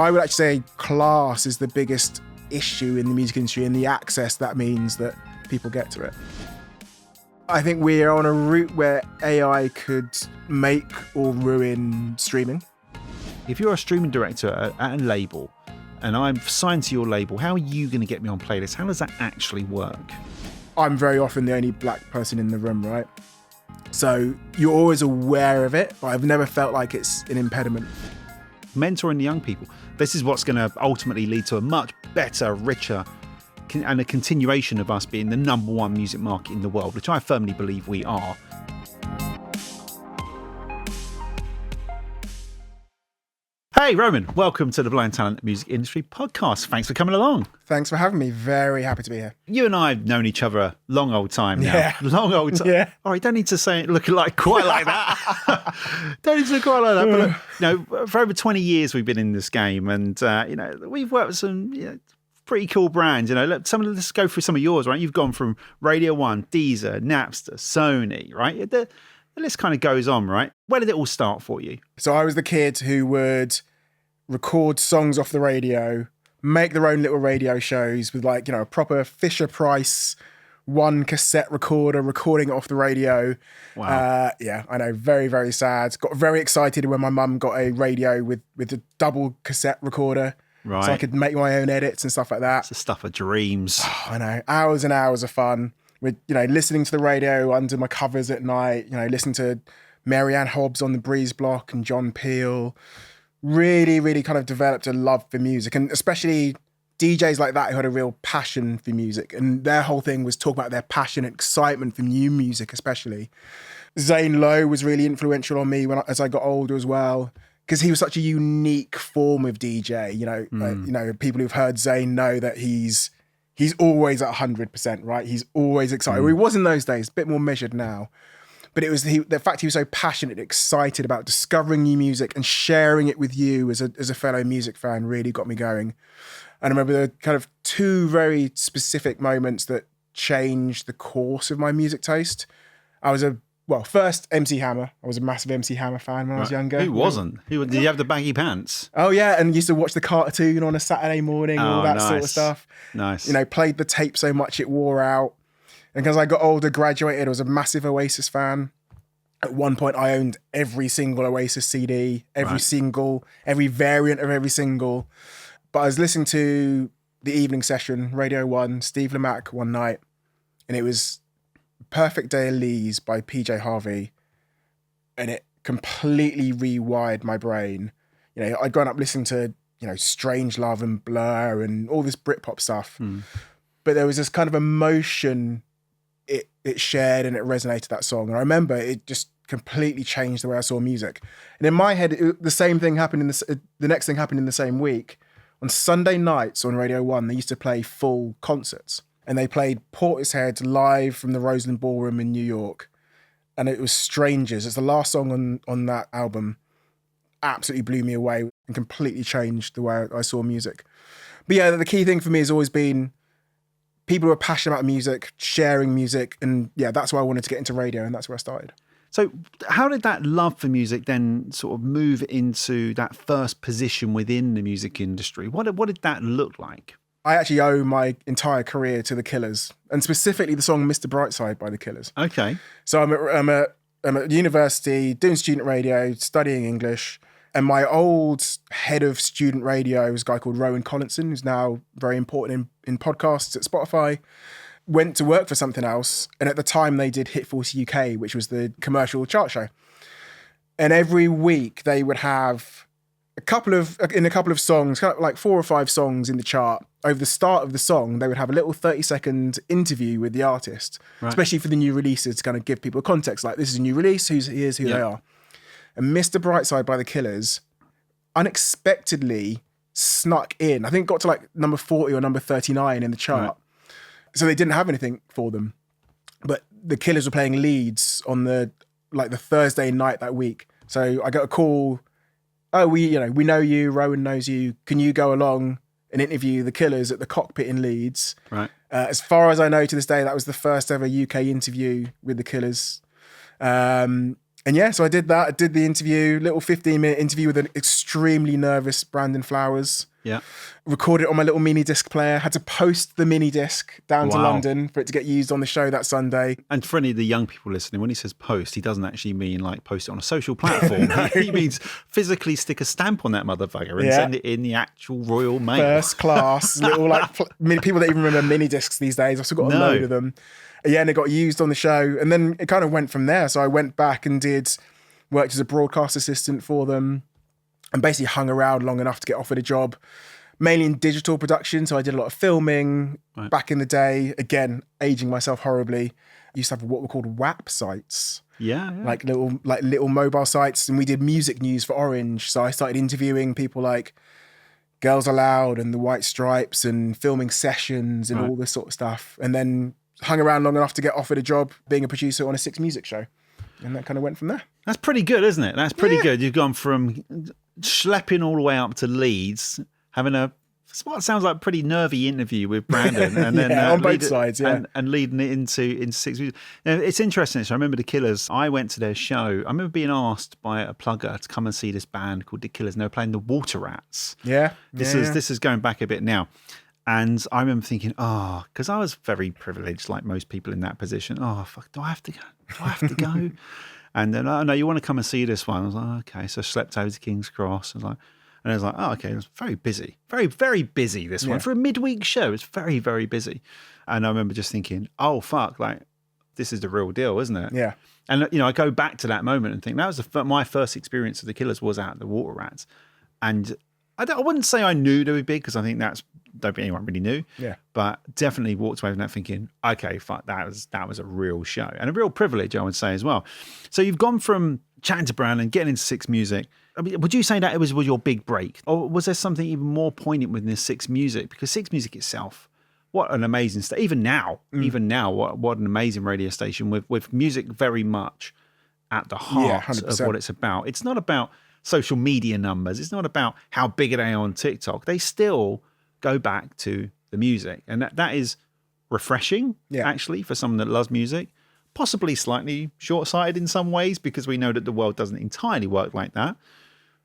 I would actually say class is the biggest issue in the music industry, and the access that means that people get to it. I think we are on a route where AI could make or ruin streaming. If you're a streaming director at a label and I'm signed to your label, how are you going to get me on playlists? How does that actually work? I'm very often the only black person in the room, right? So you're always aware of it, but I've never felt like it's an impediment. Mentoring the young people. This is what's going to ultimately lead to a much better, richer, and a continuation of us being the #1 music market in the world, which I firmly believe we are. Hey, Roman, welcome to the Blind Talent Music Industry podcast. Thanks for coming along. Thanks for having me. Very happy to be here. You and I have known each other a long old time now. Yeah. Long old time. Yeah. All right, don't need to say it looking like quite like that. Don't need to look quite like that. But look, for over 20 years we've been in this game, and we've worked with some pretty cool brands. Let's go through some of yours, right? You've gone from Radio 1, Deezer, Napster, Sony, right? The list kind of goes on, right? Where did it all start for you? So I was the kid who would record songs off the radio, make their own little radio shows with a proper Fisher Price 1 cassette recorder, recording it off the radio. Wow. I know, very, very sad. Got very excited when my mum got a radio with a double cassette recorder. Right. So I could make my own edits and stuff like that. It's the stuff of dreams. I know, hours and hours of fun with, listening to the radio under my covers at night, listening to Mary Ann Hobbs on the Breeze Block and John Peel. Really, really kind of developed a love for music, and especially DJs like that who had a real passion for music, and their whole thing was talk about their passion and excitement for new music, especially. Zane Lowe was really influential on me as I got older as well, because he was such a unique form of DJ. People who've heard Zane know that he's always at 100%, right? He's always excited. Well, he was in those days, a bit more measured now. But it was the fact he was so passionate and excited about discovering new music and sharing it with you as a fellow music fan really got me going. And I remember the kind of 2 very specific moments that changed the course of my music taste. I was first MC Hammer. I was a massive MC Hammer fan when I was younger. Who wasn't? Did you have the baggy pants? Oh yeah, and used to watch the cartoon on a Saturday morning, all that sort of stuff. Nice. Played the tape so much it wore out. And as I got older, graduated, I was a massive Oasis fan. At one point, I owned every single Oasis CD, every single, every variant of every single. But I was listening to the evening session, Radio 1, Steve Lamacq one night, and it was Perfect Day of Lee's by PJ Harvey, and it completely rewired my brain. I'd grown up listening to, Strange Love and Blur and all this Britpop stuff. But there was this kind of emotion it shared, and it resonated, that song. And I remember it just completely changed the way I saw music. And in my head, the same thing happened the next thing happened in the same week. On Sunday nights on Radio 1, they used to play full concerts. And they played Portishead live from the Roseland Ballroom in New York. And it was Strangers. It's the last song on that album. Absolutely blew me away and completely changed the way I saw music. But yeah, the key thing for me has always been people who are passionate about music, sharing music. And yeah, that's why I wanted to get into radio, and that's where I started. So how did that love for music then sort of move into that first position within the music industry? What did that look like? I actually owe my entire career to the Killers, and specifically the song Mr. Brightside by the Killers. Okay. So I'm at university doing student radio, studying English, and my old head of student radio was a guy called Rowan Collinson, who's now very important in podcasts at Spotify. Went to work for something else, and at the time they did Hit 40 UK, which was the commercial chart show. And every week they would have a couple of songs, kind of like 4 or 5 songs in the chart. Over the start of the song, they would have a little 30-second interview with the artist, especially for the new releases, to kind of give people context, like, this is a new release, here's who they are. And Mr. Brightside by the Killers unexpectedly snuck in. I think it got to like number 40 or number 39 in the chart. Right. So they didn't have anything for them. But the Killers were playing Leeds on the Thursday night that week. So I got a call, we know you, Rowan knows you, can you go along and interview the Killers at the Cockpit in Leeds? Right. As far as I know to this day, that was the first ever UK interview with the Killers. And And yeah, so I did that. I did the interview, little 15-minute interview with an extremely nervous Brandon Flowers. Yeah. Recorded it on my little mini disc player. Had to post the mini disc down to Wow. London for it to get used on the show that Sunday. And for any of the young people listening, when he says post, he doesn't actually mean like post it on a social platform. No. He means physically stick a stamp on that motherfucker and Yeah. send it in the actual Royal Mail. First class, little like people that even remember mini discs these days. I've still got a load of them. Yeah, and it got used on the show. And then it kind of went from there. So I went back and worked as a broadcast assistant for them and basically hung around long enough to get offered a job, mainly in digital production. So I did a lot of filming back in the day. Again, aging myself horribly. I used to have what were called WAP sites. Yeah. Like little mobile sites. And we did music news for Orange. So I started interviewing people like Girls Aloud and the White Stripes and filming sessions and all this sort of stuff. And then hung around long enough to get offered a job being a producer on a Six Music show. And that kind of went from there. That's pretty good, isn't it? That's pretty good. You've gone from schlepping all the way up to Leeds, having what sounds like a pretty nervy interview with Brandon, and then on both sides, and leading it into Six Music. Now, it's interesting. So I remember the Killers. I went to their show. I remember being asked by a plugger to come and see this band called the Killers, and they were playing the Water Rats. Yeah, this is going back a bit now. And I remember thinking, because I was very privileged, like most people in that position. Oh, fuck, do I have to go? Do I have to go? And then, no, you want to come and see this one? I was like, okay. So I slept over to King's Cross. And I was like, oh, okay. It was very busy. Very, very busy, this one. For a midweek show, it's very, very busy. And I remember just thinking, oh, fuck, like, this is the real deal, isn't it? Yeah. And, I go back to that moment and think that was my first experience of the Killers was at the Water Rats. And I wouldn't say I knew they were big because I think don't think anyone really knew. Yeah. But definitely walked away from that thinking, okay, fuck, that was a real show and a real privilege, I would say as well. So you've gone from chatting to Brandon, getting into Six Music. I mean, would you say that it was your big break, or was there something even more poignant within this Six Music? Because Six Music itself, what an amazing even now, what an amazing radio station with music very much at the heart of what it's about. It's not about social media numbers. It's not about how big are they on TikTok. They still go back to the music. And that is refreshing, actually, for someone that loves music. Possibly slightly short-sighted in some ways because we know that the world doesn't entirely work like that.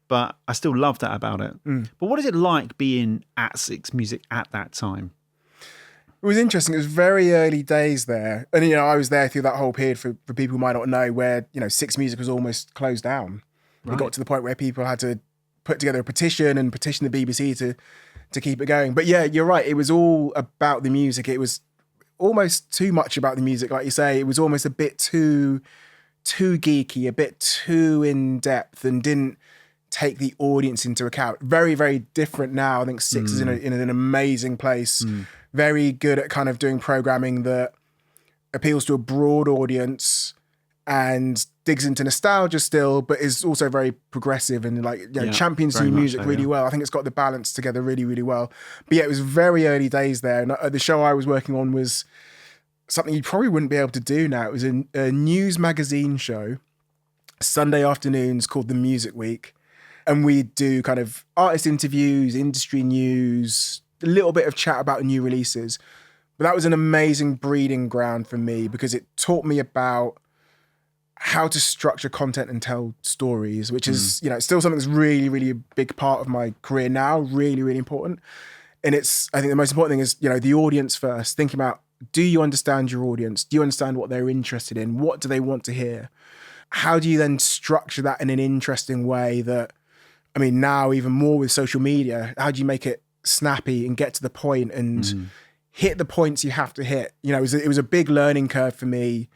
But I still love that about it. But what is it like being at Six Music at that time? It was interesting. It was very early days there. And, I was there through that whole period for people who might not know where, Six Music was almost closed down. Right. It got to the point where people had to put together a petition and petition the BBC to keep it going. But yeah, you're right. It was all about the music. It was almost too much about the music. Like you say, it was almost a bit too geeky, a bit too in depth and didn't take the audience into account. Very, very different now. I think Six is in an amazing place. Very good at kind of doing programming that appeals to a broad audience and digs into nostalgia still, but is also very progressive and champions new music really well. I think it's got the balance together really, really well. But yeah, it was very early days there. And the show I was working on was something you probably wouldn't be able to do now. It was a news magazine show, Sunday afternoons, called The Music Week. And we'd do kind of artist interviews, industry news, a little bit of chat about new releases. But that was an amazing breeding ground for me because it taught me about how to structure content and tell stories, which is, still something that's really, really a big part of my career now, really, really important. And I think the most important thing is, the audience first. Thinking about, do you understand your audience? Do you understand what they're interested in? What do they want to hear? How do you then structure that in an interesting way that, now even more with social media, how do you make it snappy and get to the point and hit the points you have to hit? It was a big learning curve for me.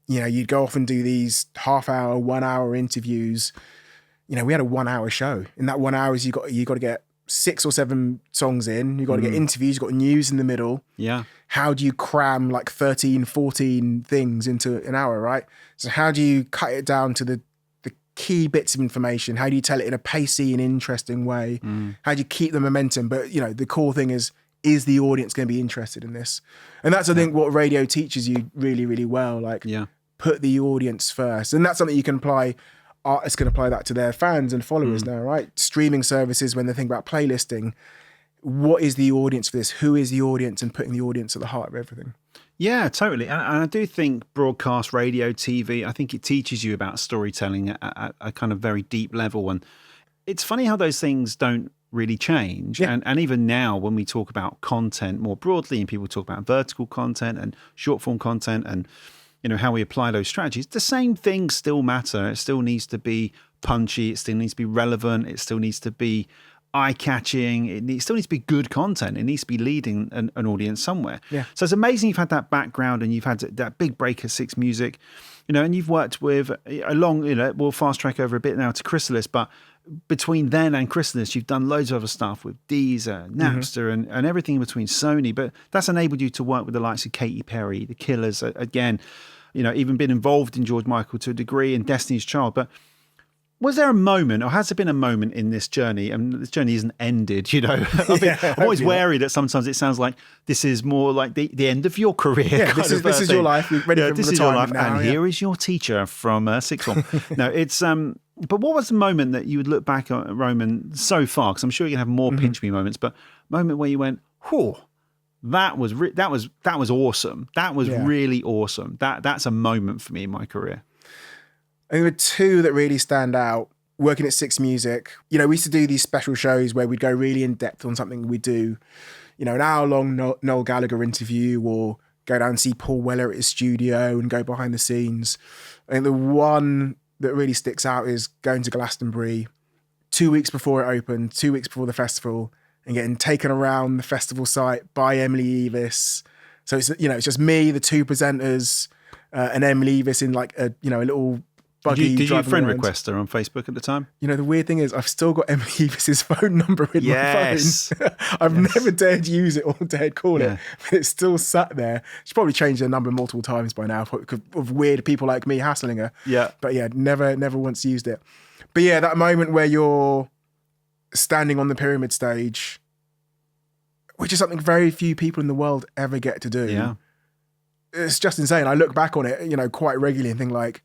You'd go off and do these half-hour, 1 hour interviews. We had a 1 hour show. In that 1 hour, you got to get 6 or 7 songs in. You got to get interviews. You got news in the middle. Yeah. How do you cram like 13, 14 things into an hour, right? So how do you cut it down to the key bits of information? How do you tell it in a pacey and interesting way? How do you keep the momentum? But the core thing is the audience going to be interested in this? And that's I think what radio teaches you really, really well. Put the audience first. And that's something you can apply. Artists can apply that to their fans and followers now, right? Streaming services, when they think about playlisting, what is the audience for this? Who is the audience? And putting the audience at the heart of everything. Yeah, totally. And I do think broadcast, radio, TV, I think it teaches you about storytelling at a kind of very deep level. And it's funny how those things don't really change. Yeah. And even now, when we talk about content more broadly and people talk about vertical content and short form content and, how we apply those strategies, the same things still matter. It still needs to be punchy. It still needs to be relevant. It still needs to be eye-catching. It still needs to be good content. It needs to be leading an audience somewhere. Yeah. So it's amazing you've had that background and you've had that big break at Six Music, and you've worked with we'll fast track over a bit now to Chrysalis, but between then and Chrysalis, you've done loads of other stuff with Deezer, Napster, and everything in between, Sony. But that's enabled you to work with the likes of Katy Perry, The Killers, again, even been involved in George Michael to a degree and Destiny's Child. But was there a moment, or has there been a moment in this journey, and this journey isn't ended, I'm always wary that sometimes it sounds like this is more like the end of your career. Yeah, this is your life. You're ready for this is your life, now, and here is your teacher from sixth form. No, it's but what was the moment that you would look back at, Roman, so far? Because I'm sure you can have more pinch me moments, but moment where you went, whew, that was awesome. That was really awesome. That's a moment for me in my career. I think there were two that really stand out. Working at Six Music, we used to do these special shows where we'd go really in depth on something we do, an hour-long Noel Gallagher interview, or go down and see Paul Weller at his studio and go behind the scenes. I think the one that really sticks out is going to Glastonbury 2 weeks before it opened, 2 weeks before the festival, and getting taken around the festival site by Emily Evis. So it's just me, the two presenters, and Emily Evis in like a little buggy. Did you friend around. request her on Facebook at the time? The weird thing is I've still got Emily Evis's phone number in my phone. I've never dared use it or dared call it, but it's still sat there. She's probably changed her number multiple times by now because of weird people like me hassling her. Yeah. But never once used it. But that moment where you're standing on the pyramid stage, which is something very few people in the world ever get to do. Yeah. It's just insane. I look back on it, quite regularly and think like,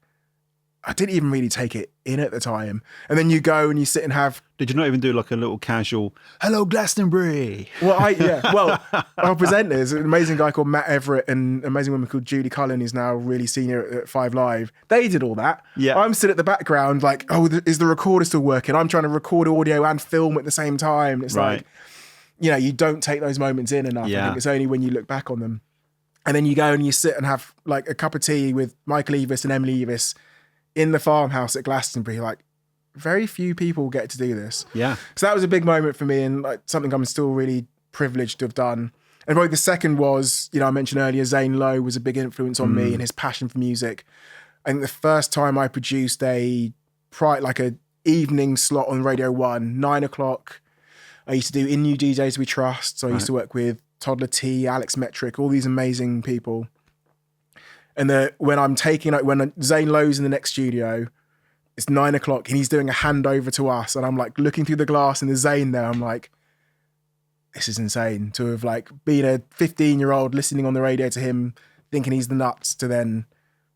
I didn't even really take it in at the time. And then you go and you sit and have... Did you not even do like a little casual, hello Glastonbury? Well, our presenters, an amazing guy called Matt Everett and an amazing woman called Judy Cullen, who's now really senior at 5 Live. They did all that. Yeah. I'm stood at the background like, is the recorder still working? I'm trying to record audio and film at the same time. It's like, you don't take those moments in enough. Yeah. I think it's only when you look back on them. And then you go and you sit and have like a cup of tea with Michael Evis and Emily Evis in the farmhouse at Glastonbury. Like, very few people get to do this. Yeah. So that was a big moment for me and like something I'm still really privileged to have done. And probably the second was, I mentioned earlier, Zane Lowe was a big influence on me and his passion for music. I think the first time I produced a evening slot on Radio 1, 9 o'clock, I used to do In New DJs We Trust. So I used to work with Toddler T, Alex Metric, all these amazing people. And when Zane Lowe's in the next studio, it's 9 o'clock and he's doing a handover to us. And I'm like looking through the glass and there's Zane there. I'm like, this is insane to have like been a 15-year-old listening on the radio to him, thinking he's the nuts, to then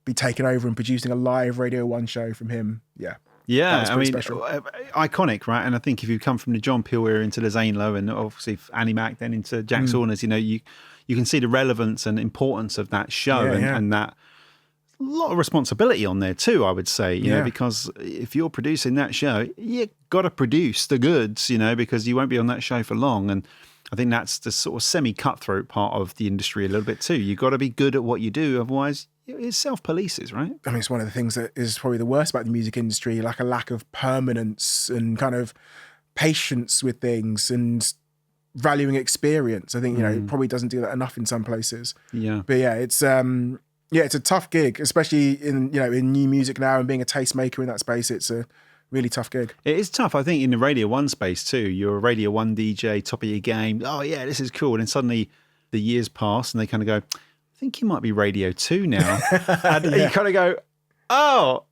be taken over and producing a live Radio 1 show from him. Yeah. Yeah, I mean, special. iconic, right? And I think if you come from the John Peel era into the Zane Lowe and obviously Annie Mac, then into Jack Saunders, you can see the relevance and importance of that show and that a lot of responsibility on there too, I would say, you know, because if you're producing that show, you got to produce the goods, because you won't be on that show for long. And I think that's the sort of semi-cutthroat part of the industry a little bit too. You got to be good at what you do, otherwise it self-polices, right? I mean, it's one of the things that is probably the worst about the music industry, like a lack of permanence and kind of patience with things and valuing experience. I think, it probably doesn't do that enough in some places. Yeah. But it's a tough gig, especially in new music now and being a tastemaker in that space. It's a really tough gig. It is tough. I think in the Radio 1 space too, you're a Radio 1 DJ, top of your game. Oh yeah, this is cool. And then suddenly the years pass and they kind of go, I think you might be Radio 2 now. And you kind of go, oh,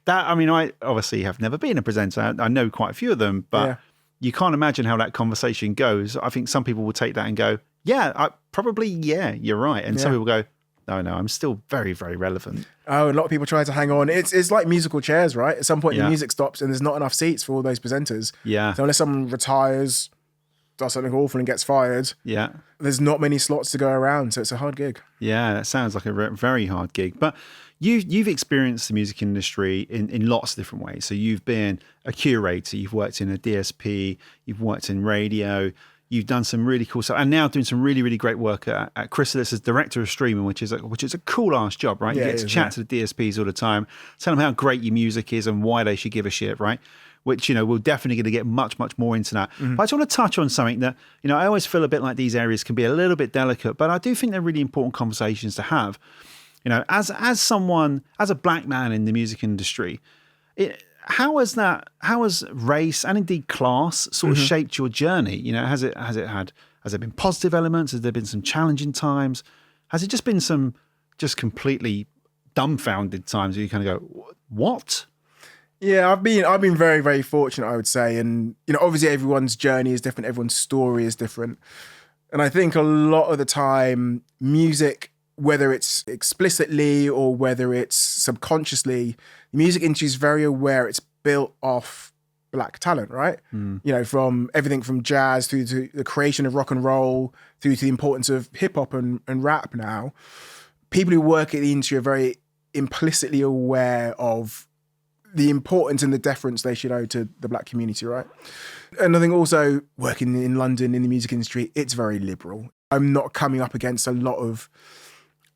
that, I mean, I obviously have never been a presenter. I know quite a few of them, but you can't imagine how that conversation goes. I think some people will take that and go, you're right. And some people go, no, I'm still very, very relevant. Oh, a lot of people try to hang on. It's like musical chairs, right? At some point the music stops and there's not enough seats for all those presenters. Yeah. So unless someone retires does something awful and gets fired, Yeah. there's not many slots to go around, so it's a hard gig. Yeah, that sounds like a very hard gig. But you've experienced the music industry in lots of different ways. So you've been a curator, you've worked in a DSP, you've worked in radio, you've done some really cool stuff, and now doing some really great work at Chrysalis as director of streaming, which is a cool ass job, right? Yeah, you get to chat to the DSPs all the time, tell them how great your music is and why they should give a shit, right? Which, we're definitely going to get much more into that. But I just want to touch on something that, I always feel a bit like these areas can be a little bit delicate, but I do think they're really important conversations to have. As a black man in the music industry, how has race and indeed class sort of shaped your journey? Has there been positive elements? Has there been some challenging times? Has it just been some just completely dumbfounded times where you kind of go, what? Yeah, I've been very, very fortunate, I would say. And, obviously everyone's journey is different. Everyone's story is different. And I think a lot of the time, music, whether it's explicitly or whether it's subconsciously, the music industry is very aware it's built off black talent, right? From everything from jazz through to the creation of rock and roll, through to the importance of hip hop and rap now. People who work at the industry are very implicitly aware of the importance and the deference they should owe to the black community, right? And I think also working in London in the music industry, it's very liberal. I'm not coming up against a lot of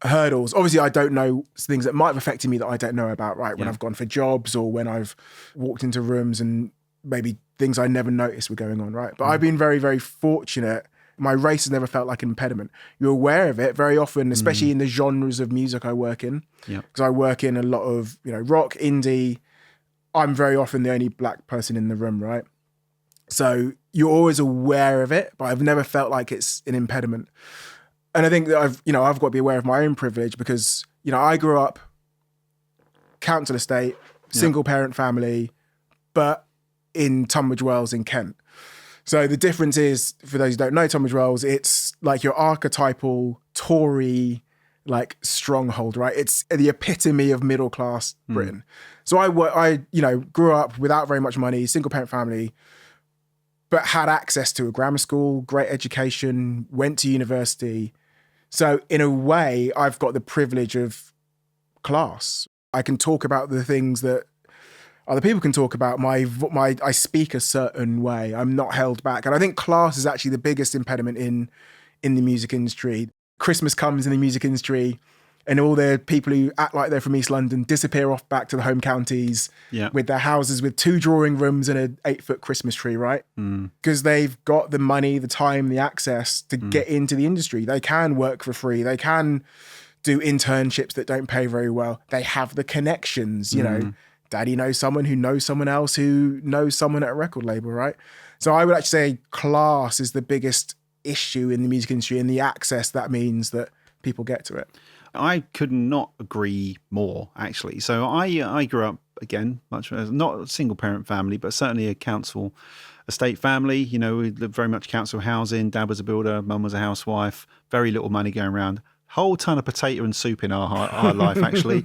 hurdles. Obviously, I don't know things that might have affected me that I don't know about, right? When I've gone for jobs or when I've walked into rooms and maybe things I never noticed were going on, right? But I've been very, very fortunate. My race has never felt like an impediment. You're aware of it very often, especially in the genres of music I work in. Because I work in a lot of, rock, indie. I'm very often the only black person in the room, right? So you're always aware of it, but I've never felt like it's an impediment. And I think that I've got to be aware of my own privilege because, I grew up council estate, single parent family, but in Tunbridge Wells in Kent. So the difference is, for those who don't know Tunbridge Wells, it's like your archetypal Tory stronghold, right? It's the epitome of middle class Britain. So I grew up without very much money, single parent family, but had access to a grammar school, great education, went to university. So in a way, I've got the privilege of class. I can talk about the things that other people can talk about. I speak a certain way. I'm not held back. And I think class is actually the biggest impediment in the music industry. Christmas comes in the music industry and all the people who act like they're from East London disappear off back to the home counties with their houses with 2 drawing rooms and an 8-foot Christmas tree, right? Because they've got the money, the time, the access to get into the industry. They can work for free. They can do internships that don't pay very well. They have the connections, Daddy knows someone who knows someone else who knows someone at a record label, right? So I would actually say class is the biggest issue in the music industry and the access that means that people get to it. I could not agree more, actually. So I grew up, again, much not a single parent family, but certainly a council estate family. We lived very much council housing. Dad was a builder, mum was a housewife, very little money going around. Whole ton of potato and soup in our life, actually,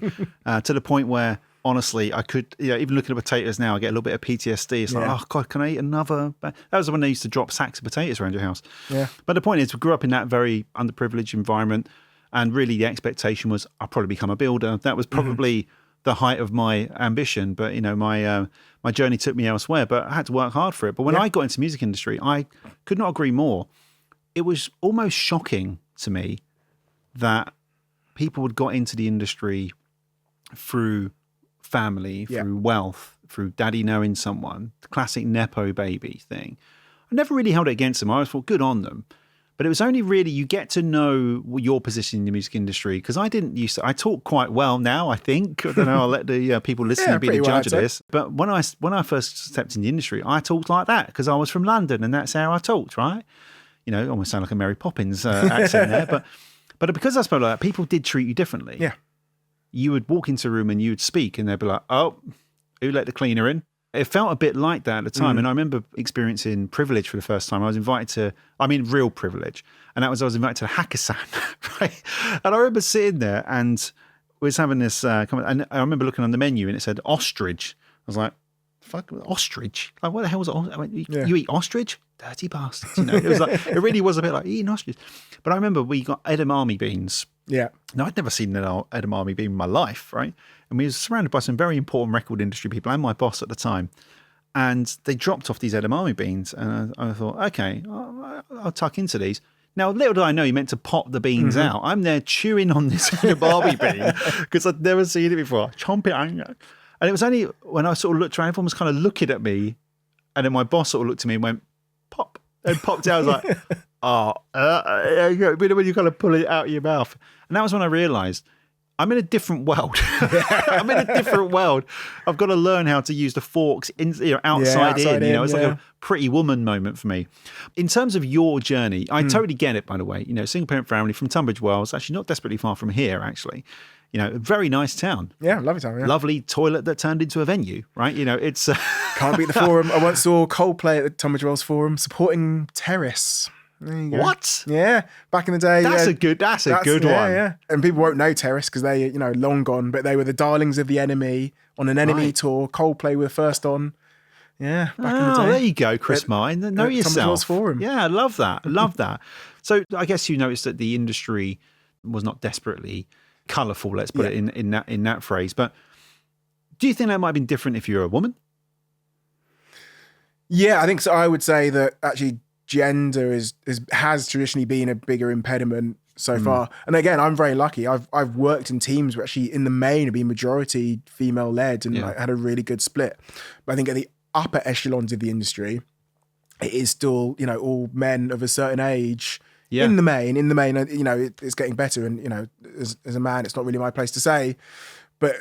to the point where, honestly, I could, even looking at potatoes now, I get a little bit of PTSD. It's like, oh God, can I eat another? That was when they used to drop sacks of potatoes around your house. Yeah. But the point is, we grew up in that very underprivileged environment. And really the expectation was I'll probably become a builder. That was probably the height of my ambition. But, my journey took me elsewhere, but I had to work hard for it. But when I got into the music industry, I could not agree more. It was almost shocking to me that people had got into the industry through family, through wealth, through daddy knowing someone, the classic Nepo baby thing. I never really held it against them. I always thought good on them. But it was only really you get to know your position in the music industry because I didn't used to. I talk quite well now, I think. I don't know. I'll let the people listening be the judge of this. But when I first stepped in the industry, I talked like that because I was from London and that's how I talked, right? Almost sound like a Mary Poppins accent there. But because I spoke like that, people did treat you differently. Yeah. You would walk into a room and you would speak and they'd be like, oh, who let the cleaner in? It felt a bit like that at the time. And I remember experiencing privilege for the first time. I was invited to, real privilege. And that was, I was invited to the Hackathon, right? And I remember sitting there and we was having this, and I remember looking on the menu and it said ostrich. I was like, fuck, ostrich? Like, what the hell was it? I went, you eat ostrich? Dirty bastards. It was like, it really was a bit like eating ostrich. But I remember we got edamame beans. Yeah. Now, I'd never seen an edamame bean in my life, right? And we were surrounded by some very important record industry people and my boss at the time. And they dropped off these edamame beans. And I thought, okay, I'll tuck into these. Now, little did I know you meant to pop the beans out. I'm there chewing on this edamame bean because I'd never seen it before. Chomp it. And it was only when I sort of looked around, everyone was kind of looking at me. And then my boss sort of looked at me and went, pop. And popped out. I was like, when you kind of pull it out of your mouth. And that was when I realised I'm in a different world. I'm in a different world. I've got to learn how to use the forks outside in. It's like a Pretty Woman moment for me. In terms of your journey, I totally get it, by the way. Single parent family from Tunbridge Wells, actually not desperately far from here, actually. A very nice town. Yeah, lovely town. Yeah. Lovely toilet that turned into a venue, right? It's... Can't beat the Forum. I once saw Coldplay at the Tunbridge Wells Forum supporting Terrace. There you go. What? Yeah, back in the day. That's a good one. Yeah. And people won't know Terrace because they, long gone, but they were the darlings of the Enemy on an Enemy tour. Coldplay were first on. Yeah, back in the day. There you go, Chris Mine. Know yourself. Tunbridge Wells Forum. Yeah, I love that. I love that. So I guess you noticed that the industry was not desperately colourful, let's put it in that phrase. But do you think that might have been different if you're a woman? Yeah, I think so. I would say that actually gender has traditionally been a bigger impediment so far. And again, I'm very lucky. I've worked in teams where actually in the main have been majority female led and had a really good split. But I think at the upper echelons of the industry, it is still, all men of a certain age. Yeah. In the main, it's getting better. And, as a man, it's not really my place to say, but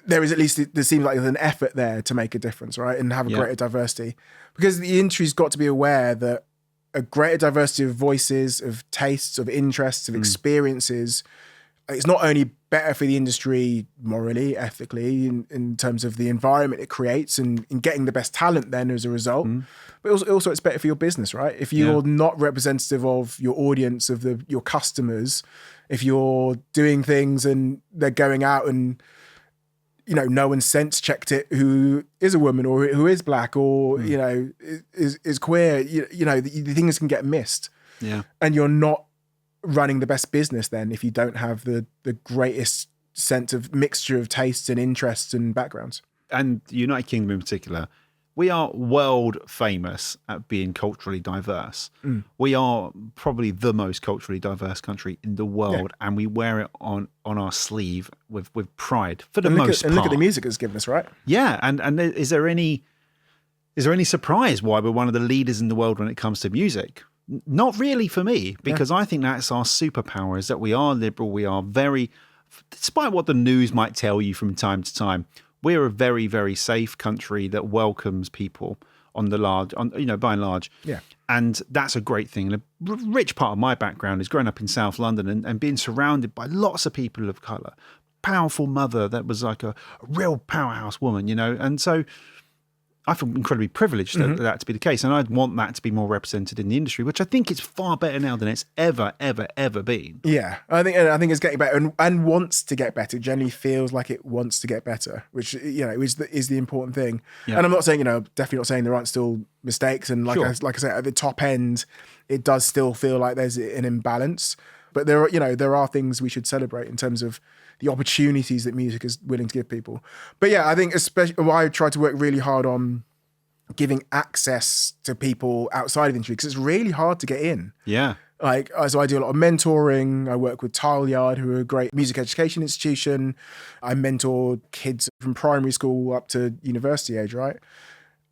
there seems like there's an effort there to make a difference, right? And have a greater diversity, because the industry's got to be aware that a greater diversity of voices, of tastes, of interests, of experiences, it's not only better for the industry morally, ethically, in terms of the environment it creates and in getting the best talent then as a result, but also it's better for your business, right? If you're not representative of your audience, of your customers, if you're doing things and they're going out and no one sense checked it who is a woman or who is black or is queer, the things can get missed. Yeah, and you're not running the best business then if you don't have the greatest sense of mixture of tastes and interests and backgrounds. And the United Kingdom in particular, we are world famous at being culturally diverse. We are probably the most culturally diverse country in the world, and we wear it on our sleeve with pride for the most part. And look at the music it's given us, right? Yeah, and is there any surprise why we're one of the leaders in the world when it comes to music? Not really for me, because I think that's our superpower, is that we are liberal, we are very, despite what the news might tell you from time to time, we're a very, very safe country that welcomes people by and large. Yeah. And that's a great thing. And a rich part of my background is growing up in South London and being surrounded by lots of people of colour. Powerful mother that was like a real powerhouse woman, And so I feel incredibly privileged that to be the case. And I'd want that to be more represented in the industry, which I think is far better now than it's ever, ever, ever been. Yeah, I think it's getting better and wants to get better. It generally feels like it wants to get better, which, is the important thing. Yeah. And I'm not saying, definitely not saying there aren't still mistakes. And like I said, at the top end, it does still feel like there's an imbalance. But there are things we should celebrate in terms of the opportunities that music is willing to give people. But yeah, I think especially I try to work really hard on giving access to people outside of the industry because it's really hard to get in. Yeah. So I do a lot of mentoring. I work with Tileyard, who are a great music education institution. I mentor kids from primary school up to university age, right?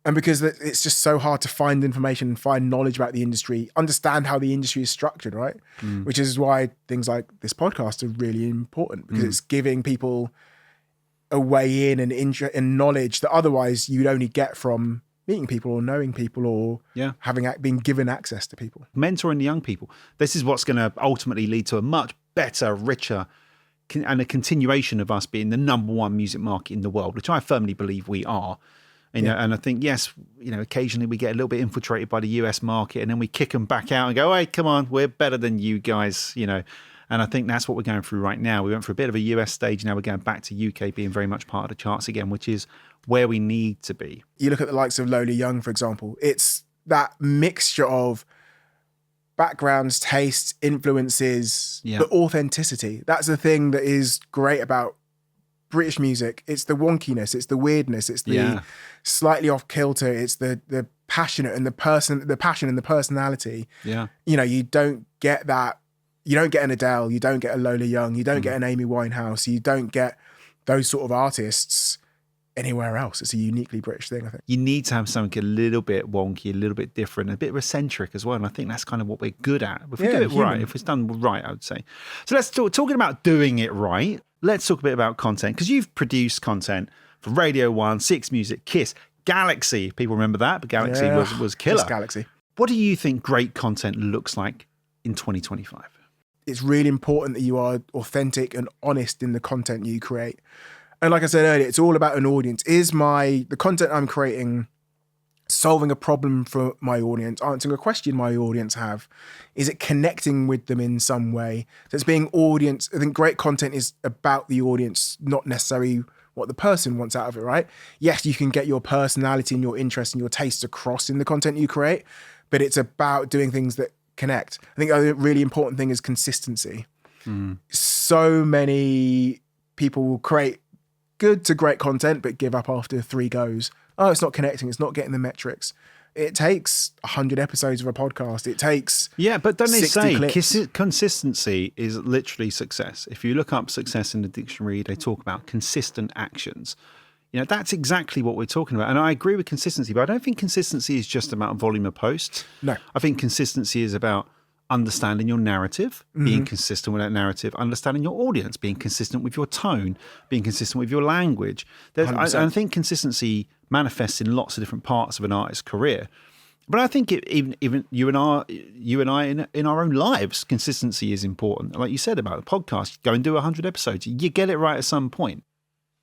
And because it's just so hard to find information, find knowledge about the industry, understand how the industry is structured, right? Which is why things like this podcast are really important, because it's giving people a way in and knowledge that otherwise you'd only get from meeting people or knowing people or being given access to people. Mentoring the young people. This is what's going to ultimately lead to a much better, richer, and a continuation of us being the #1 music market in the world, which I firmly believe we are. And I think, yes, occasionally we get a little bit infiltrated by the US market and then we kick them back out and go, hey, come on, we're better than you guys, And I think that's what we're going through right now. We went through a bit of a US stage. Now we're going back to UK being very much part of the charts again, which is where we need to be. You look at the likes of Lola Young, for example. It's that mixture of backgrounds, tastes, influences, but authenticity. That's the thing that is great about British music. It's the wonkiness, it's the weirdness, it's the slightly off kilter, it's the passionate and the passion and the personality. Yeah. You know, you don't get that. You don't get an Adele, you don't get a Lola Young, you don't get an Amy Winehouse, you don't get those sort of artists anywhere else. It's a uniquely British thing, I think. You need to have something a little bit wonky, a little bit different, a bit eccentric as well. And I think that's kind of what we're good at. If we do it right, if it's done right, I would say. So let's talking about doing it right. Let's talk a bit about content, because you've produced content for Radio 1, Six Music, Kiss, Galaxy. People remember that, but Galaxy was killer. Just Galaxy. What do you think great content looks like in 2025? It's really important that you are authentic and honest in the content you create. And like I said earlier, it's all about an audience. Is the content I'm creating solving a problem for my audience, answering a question my audience have? Is it connecting with them in some way? So it's being audience. I think great content is about the audience, not necessarily what the person wants out of it, right? Yes, you can get your personality and your interest and your tastes across in the content you create, but it's about doing things that connect. I think a really important thing is consistency. So many people will create good to great content, but give up after 3 goes. Oh, it's not connecting. It's not getting the metrics. It takes 100 episodes of a podcast. It takes but don't they 60 say clips. Consistency is literally success? If you look up success in the dictionary, they talk about consistent actions. You know, that's exactly what we're talking about. And I agree with consistency, but I don't think consistency is just about volume of posts. No. I think consistency is about understanding your narrative, being consistent with that narrative, understanding your audience, being consistent with your tone, being consistent with your language. I think consistency manifests in lots of different parts of an artist's career. But I think even you and I in our own lives, consistency is important. Like you said about the podcast, go and do 100 episodes. You get it right at some point.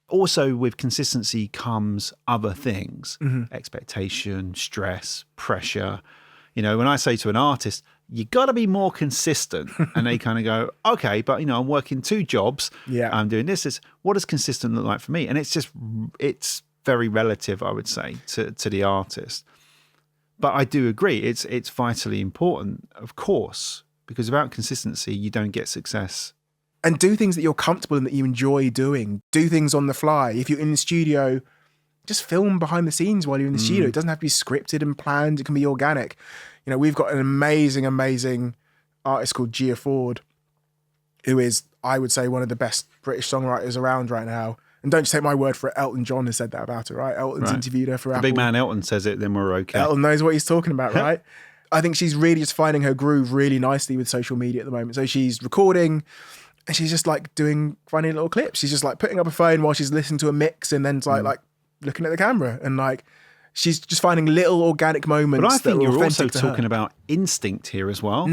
Also, with consistency comes other things, expectation, stress, pressure. You know, when I say to an artist, you got to be more consistent, and they kind of go, okay, but I'm working 2 jobs. I'm doing this. What does consistent look like for me? And it's very relative, I would say, to the artist. But I do agree, it's vitally important, of course, because without consistency, you don't get success. And do things that you're comfortable in, that you enjoy doing. Do things on the fly. If you're in the studio, just film behind the scenes while you're in the studio. It doesn't have to be scripted and planned. It can be organic. You know, we've got an amazing, amazing artist called Gia Ford, who is, I would say, one of the best British songwriters around right now. And don't just take my word for it. Elton John has said that about her, right? Elton's interviewed her for Apple. The big man Elton says it, then we're okay. Elton knows what he's talking about, right? I think she's really just finding her groove really nicely with social media at the moment. So she's recording and she's just like doing funny little clips. She's just like putting up a phone while she's listening to a mix, and then it's like looking at the camera, and like she's just finding little organic moments. But I think you're also to talking her. about instinct here as well,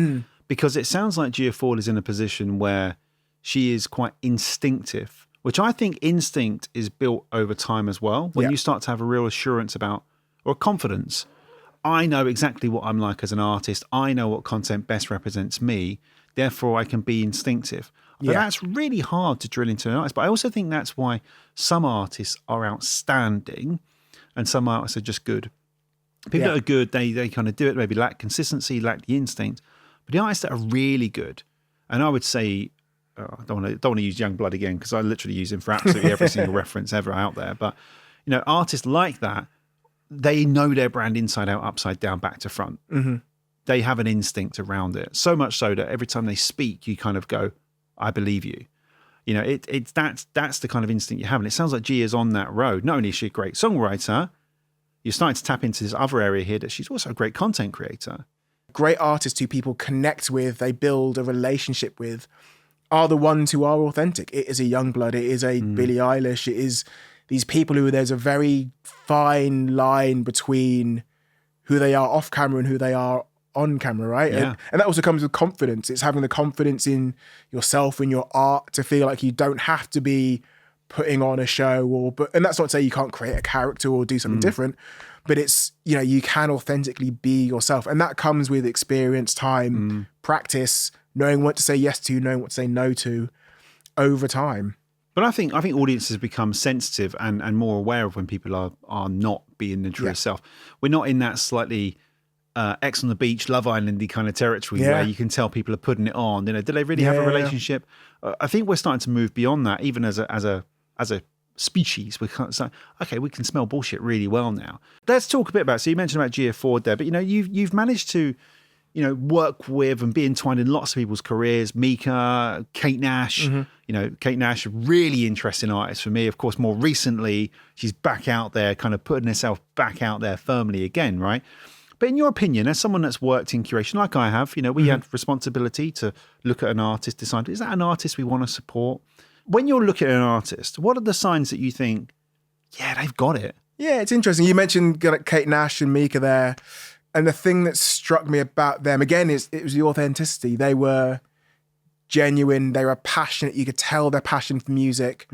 because it sounds like Gia Ford is in a position where she is quite instinctive, which I think instinct is built over time as well. When you start to have a real assurance about, or confidence, I know exactly what I'm like as an artist. I know what content best represents me. Therefore, I can be instinctive. But that's really hard to drill into an artist. But I also think that's why some artists are outstanding and some artists are just good. People that are good, they kind of do it, maybe lack consistency, lack the instinct. But the artists that are really good, and I would say, I don't want to use Youngblood again, because I literally use him for absolutely every single reference ever out there. But, artists like that, they know their brand inside out, upside down, back to front. They have an instinct around it. So much so that every time they speak, you kind of go, I believe you. That's the kind of instinct you have. And it sounds like Gia's on that road. Not only is she a great songwriter, you're starting to tap into this other area here that she's also a great content creator. Great artists who people connect with, they build a relationship with, are the ones who are authentic. It is a Youngblood, it is a Billie Eilish, it is these people who there's a very fine line between who they are off camera and who they are on camera, right? Yeah. And that also comes with confidence. It's having the confidence in yourself and your art to feel like you don't have to be putting on a show and that's not to say you can't create a character or do something different, but it's, you can authentically be yourself. And that comes with experience, time, practice, knowing what to say yes to, knowing what to say no to over time. But I think audiences become sensitive and more aware of when people are not being the true self. We're not in that slightly X on the Beach, Love Island-y kind of territory where you can tell people are putting it on. Do they really have a relationship? I think we're starting to move beyond that, even as a species. We can't say, okay, we can smell bullshit really well now. Let's talk a bit about. So you mentioned about Gia Ford there, but you've managed to work with and be entwined in lots of people's careers. Mika, Kate Nash. Kate Nash, really interesting artist for me. Of course, more recently, she's back out there, kind of putting herself back out there firmly again, right? But in your opinion, as someone that's worked in curation, like I have, we had responsibility to look at an artist, decide, is that an artist we want to support? When you're looking at an artist, what are the signs that you think, yeah, they've got it? Yeah, it's interesting. You mentioned Kate Nash and Mika there. And the thing that struck me about them, again, it was the authenticity. They were genuine. They were passionate. You could tell their passion for music.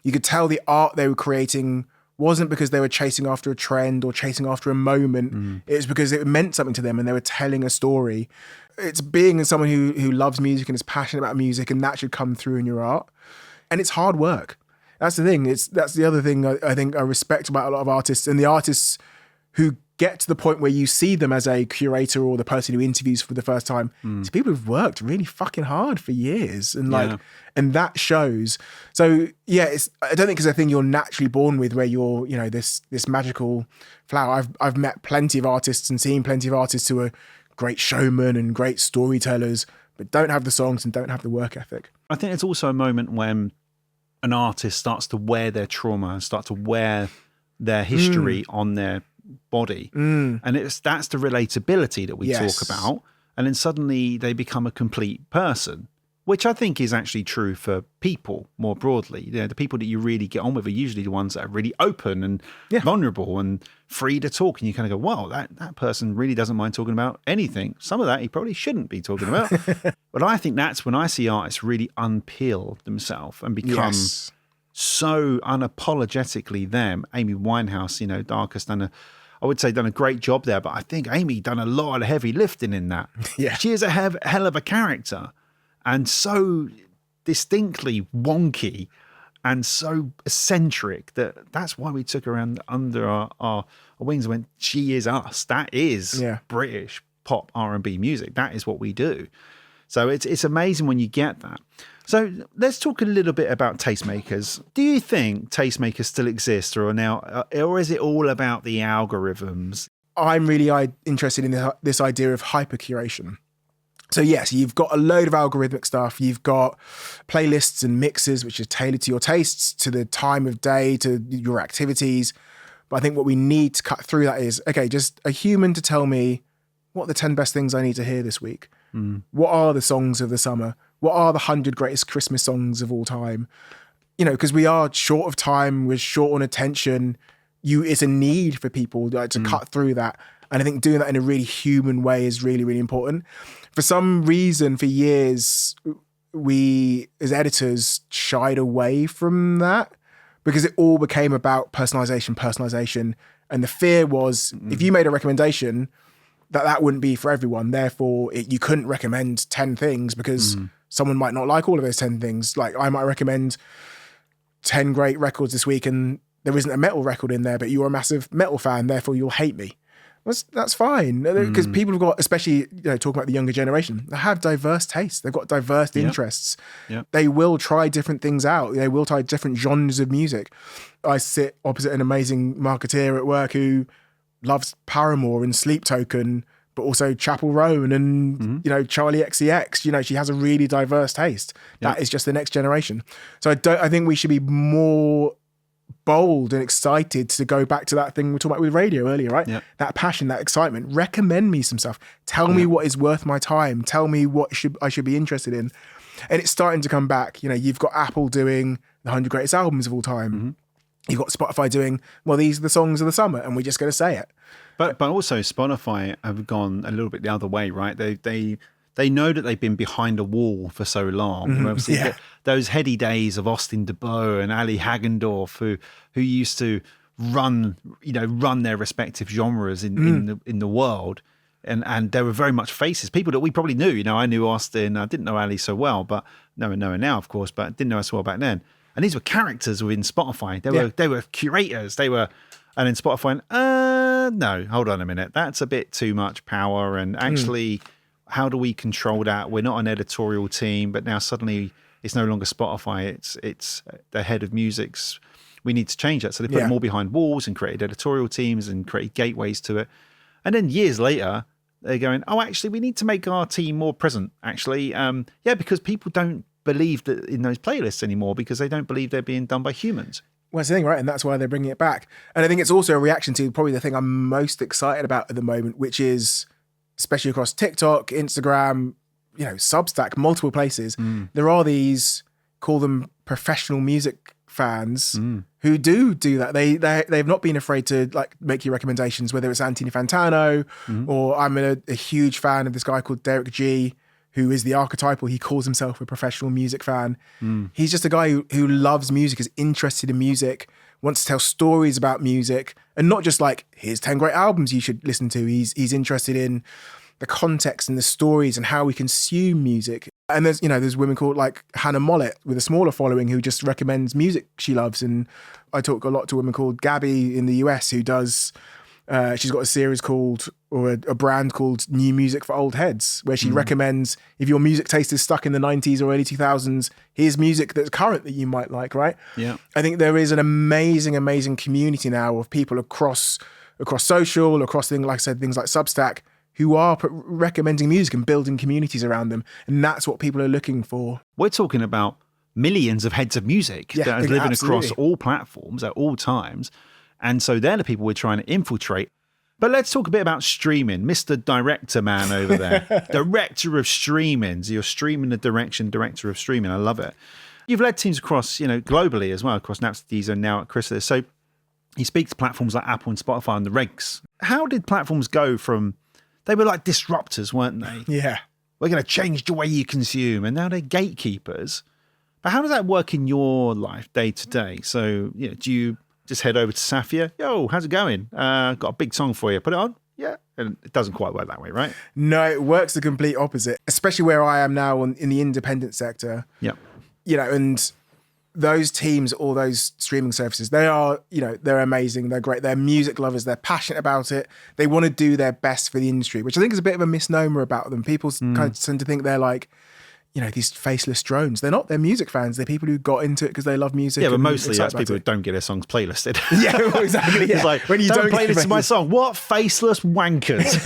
You could tell the art they were creating wasn't because they were chasing after a trend or chasing after a moment. It was because it meant something to them and they were telling a story. It's being someone who loves music and is passionate about music, and that should come through in your art. And it's hard work. That's the thing. That's the other thing I think I respect about a lot of artists, and the artists who get to the point where you see them as a curator or the person who interviews for the first time. It's people who've worked really fucking hard for years, and and that shows. So yeah, I don't think it's a thing you're naturally born with, where you're this magical flower. I've met plenty of artists and seen plenty of artists who are great showmen and great storytellers, but don't have the songs and don't have the work ethic. I think it's also a moment when an artist starts to wear their trauma and start to wear their history on their body. And that's the relatability that we talk about. And then suddenly they become a complete person, which I think is actually true for people more broadly. The people that you really get on with are usually the ones that are really open and vulnerable and free to talk. And you kind of go, wow, that person really doesn't mind talking about anything. Some of that he probably shouldn't be talking about. But I think that's when I see artists really unpeel themselves and become so unapologetically them. Amy Winehouse, Darkest done a great job there, but I think Amy done a lot of heavy lifting in that. She is a hell of a character, and so distinctly wonky and so eccentric that's why we took her under our wings and went, she is us. That is British pop R&B music. That is what we do. So it's amazing when you get that. So let's talk a little bit about Tastemakers. Do you think Tastemakers still exist, or is it all about the algorithms? I'm really interested in this idea of hyper-curation. So yes, you've got a load of algorithmic stuff. You've got playlists and mixes, which are tailored to your tastes, to the time of day, to your activities. But I think what we need to cut through that is, okay, just a human to tell me what are the 10 best things I need to hear this week. What are the songs of the summer? What are the 100 greatest Christmas songs of all time? Because we are short of time, we're short on attention. It's a need for people to cut through that. And I think doing that in a really human way is really, really important. For some reason, for years, we as editors shied away from that because it all became about personalization. And the fear was if you made a recommendation, that wouldn't be for everyone. Therefore, you couldn't recommend 10 things because someone might not like all of those 10 things. Like I might recommend 10 great records this week and there isn't a metal record in there, but you're a massive metal fan, therefore you'll hate me. That's fine, because people have got, especially talking about the younger generation, they have diverse tastes. They've got diverse interests. They will try different things out. They will try different genres of music. I sit opposite an amazing marketeer at work who loves Paramore and Sleep Token, but also Chapel Roan and Charlie XCX. She has a really diverse taste. That is just the next generation. So I think we should be more bold and excited to go back to that thing we talked about with radio earlier, right? That passion, that excitement. Recommend me some stuff. Tell me what is worth my time. Tell me what I should be interested in. And it's starting to come back. You've got Apple doing the 100 greatest albums of all time. You've got Spotify doing, well, these are the songs of the summer, and we're just going to say it. But also Spotify have gone a little bit the other way, right? They know that they've been behind a wall for so long. Obviously, those heady days of Austin DeBow and Ali Hagendorf, who used to run their respective genres in the world. And they were very much faces, people that we probably knew. You know, I knew Austin. I didn't know Ali so well, but know her now, of course, but didn't know her so well back then. And these were characters within Spotify. They were curators. And then Spotify, no, hold on a minute. That's a bit too much power. And actually, how do we control that? We're not an editorial team, but now suddenly it's no longer Spotify. It's the head of music's. We need to change that. So they put them all behind walls and created editorial teams and created gateways to it. And then years later, they're going, oh, actually, we need to make our team more present, actually. Because people don't believe that in those playlists anymore because they don't believe they're being done by humans. Well, that's the thing, right? And that's why they're bringing it back. And I think it's also a reaction to probably the thing I'm most excited about at the moment, which is, especially across TikTok, Instagram, Substack, multiple places, there are these, call them professional music fans who do that. They've not been afraid to make you recommendations, whether it's Anthony Fantano or I'm a huge fan of this guy called Derek G, who is the archetypal. He calls himself a professional music fan. He's just a guy who loves music, is interested in music, wants to tell stories about music, and not just here's 10 great albums you should listen to. He's interested in the context and the stories and how we consume music. And there's women called Hannah Mollett with a smaller following who just recommends music she loves. And I talk a lot to women called Gabby in the US who does, she's got a series called, or a brand called New Music for Old Heads, where she recommends, if your music taste is stuck in the 90s or early 2000s, here's music that's current that you might like, right? Yeah. I think there is an amazing, amazing community now of people across social, across things like Substack, who are recommending music and building communities around them. And that's what people are looking for. We're talking about millions of heads of music that are living across all platforms at all times. And so they're the people we're trying to infiltrate. But let's talk a bit about streaming. Mr. Director man over there. Director of streaming. So you're streaming the director of streaming. I love it. You've led teams across, globally as well, across Napster, Deezer, now at Chrysalis. So you speak to platforms like Apple and Spotify on the regs. How did platforms go from... They were like disruptors, weren't they? Yeah. We're going to change the way you consume. And now they're gatekeepers. But how does that work in your life day to day? So, do you just head over to Safia? Yo, how's it going? Got a big song for you. Put it on? Yeah. And it doesn't quite work that way, right? No, it works the complete opposite, especially where I am now in the independent sector. Yeah. And those teams, all those streaming services, they are, they're amazing. They're great. They're music lovers. They're passionate about it. They want to do their best for the industry, which I think is a bit of a misnomer about them. People kind of tend to think they're these faceless drones. They're not. They're music fans. They're people who got into it because they love music. Yeah, but mostly that's people who don't get their songs playlisted. Yeah, well, exactly. Yeah. It's like, when you don't playlist my song, what faceless wankers?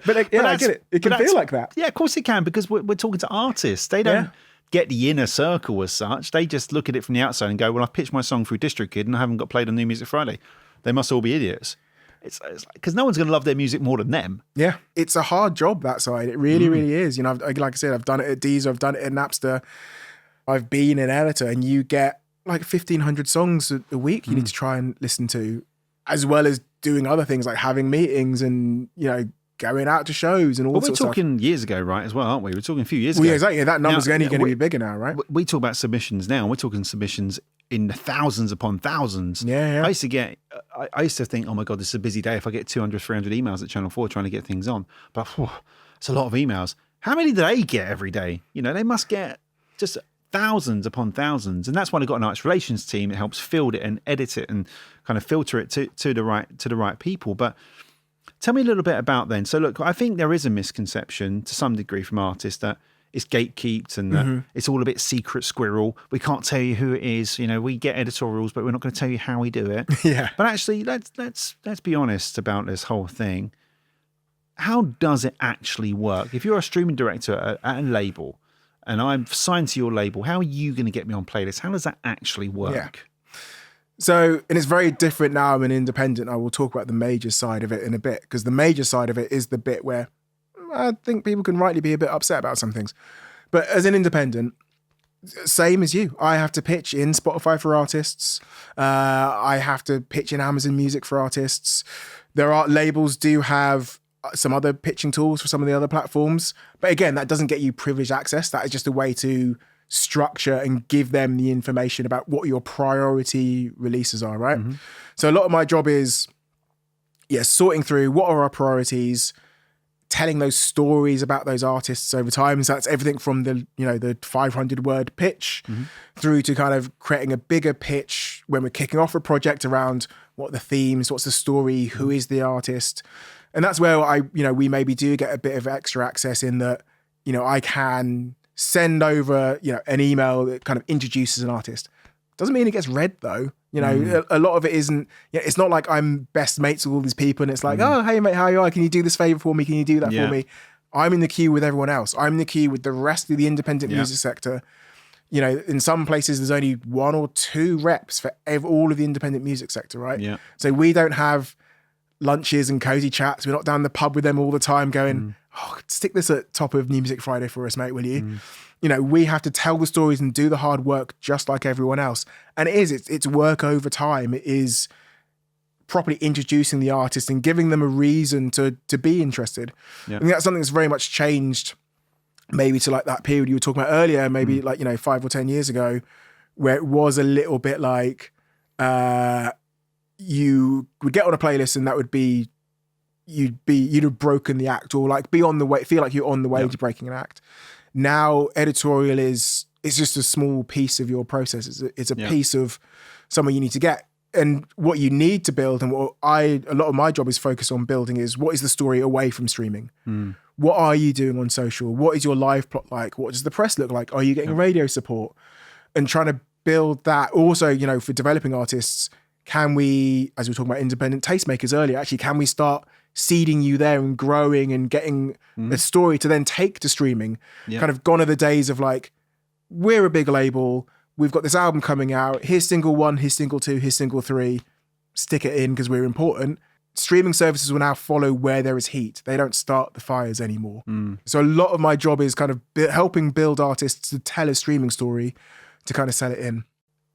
But I get it. It can feel like that. Yeah, of course it can, because we're talking to artists. They don't get the inner circle as such. They just look at it from the outside and go, well, I've pitched my song through DistroKid and I haven't got played on New Music Friday. They must all be idiots. It's because no one's going to love their music more than them. Yeah, it's a hard job, that side. It really, really is. Like I said, I've done it at Deezer, I've done it at Napster. I've been an editor, and you get 1,500 songs a week you need to try and listen to, as well as doing other things like having meetings and, going out to shows and all sorts of stuff. We're talking years ago, right, as well, aren't we? We're talking a few years ago. Yeah, exactly. That number's only going to be bigger now, right? We talk about submissions now. We're talking submissions in the thousands upon thousands. Yeah. I used to think, oh my God, this is a busy day if I get 200, 300 emails at Channel 4 trying to get things on. But it's a lot of emails. How many do they get every day? They must get just thousands upon thousands. And that's why they've got an arts relations team that helps field it and edit it and kind of filter it to the right people. But tell me a little bit about then. So look, I think there is a misconception to some degree from artists that it's gatekeeped and that it's all a bit secret squirrel. We can't tell you who it is. We get editorials, but we're not going to tell you how we do it. Yeah. But actually, let's be honest about this whole thing. How does it actually work? If you're a streaming director at a label and I'm signed to your label, how are you going to get me on playlists? How does that actually work? Yeah. So, and it's very different now. I'm an independent. I will talk about the major side of it in a bit, because the major side of it is the bit where I think people can rightly be a bit upset about some things. But as an independent, same as you, I have to pitch in Spotify for artists. I have to pitch in Amazon Music for artists. Labels do have some other pitching tools for some of the other platforms. But again, that doesn't get you privileged access. That is just a way to structure and give them the information about what your priority releases are, right? So a lot of my job is, sorting through what are our priorities, telling those stories about those artists over time. So that's everything from the 500 word pitch through to kind of creating a bigger pitch when we're kicking off a project around what are the themes, what's the story, who is the artist. And that's where we maybe do get a bit of extra access in that, I can send over, an email that kind of introduces an artist. Doesn't mean it gets read though. A lot of it isn't, it's not like I'm best mates with all these people and it's like, oh, hey mate, how are you? Can you do this favor for me? Can you do that for me? I'm in the queue with everyone else. I'm in the queue with the rest of the independent music sector. In some places there's only 1 or 2 reps for all of the independent music sector, right? Yeah. So we don't have lunches and cozy chats. We're not down the pub with them all the time going, stick this at top of New Music Friday for us, mate, will you? We have to tell the stories and do the hard work just like everyone else. And it's work over time. It is properly introducing the artist and giving them a reason to be interested. Yeah. I think that's something that's very much changed maybe to like that period you were talking about earlier, maybe 5 or 10 years ago, where it was a little bit like you would get on a playlist and that would be, you'd have broken the act or like be on the way, feel like you're on the way to breaking an act. Now editorial it's just a small piece of your process. It's a piece of somewhere you need to get. And what you need to build and what a lot of my job is focused on building is what is the story away from streaming? What are you doing on social? What is your live plot like? What does the press look like? Are you getting radio support? And trying to build that. Also, for developing artists, can we, as we were talking about independent tastemakers earlier, actually, can we start seeding you there and growing and getting a story to then take to streaming? Kind of gone are the days of like, we're a big label, we've got this album coming out, here's single 1, here's single 2, here's single 3, stick it in because we're important. Streaming services will now follow where there is heat. They don't start the fires anymore. So a lot of my job is kind of helping build artists to tell a streaming story to kind of sell it in.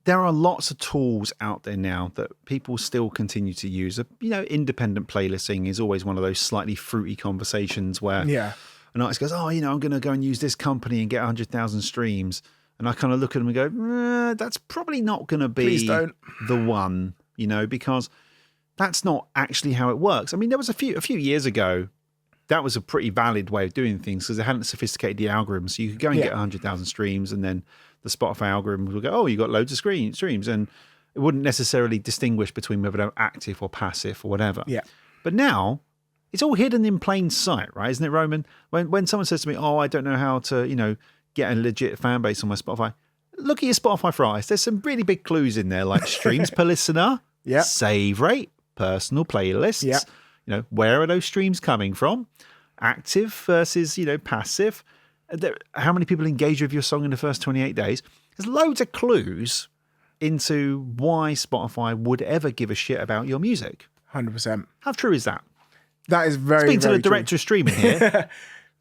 There are lots of tools out there now that people still continue to use. Independent playlisting is always one of those slightly fruity conversations where an artist goes, I'm going to go and use this company and get 100,000 streams. And I kind of look at them and go, that's probably not going to be the one, because that's not actually how it works. I mean, there was a few years ago, that was a pretty valid way of doing things because they hadn't sophisticated the algorithm. So you could go and get 100,000 streams and then the Spotify algorithm will go, you got loads of streams. And it wouldn't necessarily distinguish between whether they're active or passive or whatever. Yeah. But now it's all hidden in plain sight, right? Isn't it, Roman? When someone says to me, I don't know how to, get a legit fan base on my Spotify. Look at your Spotify for artists. There's some really big clues in there, like streams per listener, save rate, personal playlists. Where are those streams coming from? Active versus, passive. How many people engage with your song in the first 28 days? There's loads of clues into why Spotify would ever give a shit about your music. 100%. How true is that? That is very, Speaking very to the director of streaming here.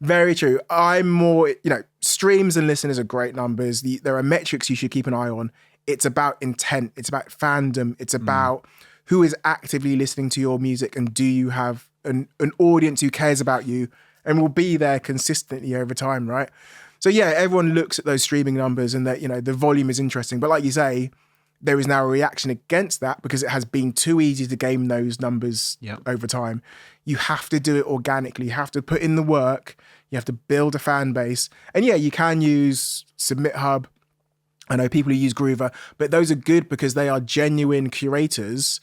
Very true. I'm more, streams and listeners are great numbers. There are metrics you should keep an eye on. It's about intent. It's about fandom. It's about who is actively listening to your music and do you have an audience who cares about you and will be there consistently over time, right? So everyone looks at those streaming numbers and that, the volume is interesting. But like you say, there is now a reaction against that because it has been too easy to game those numbers over time. You have to do it organically. You have to put in the work. You have to build a fan base. And you can use Submit Hub. I know people who use Groover, but those are good because they are genuine curators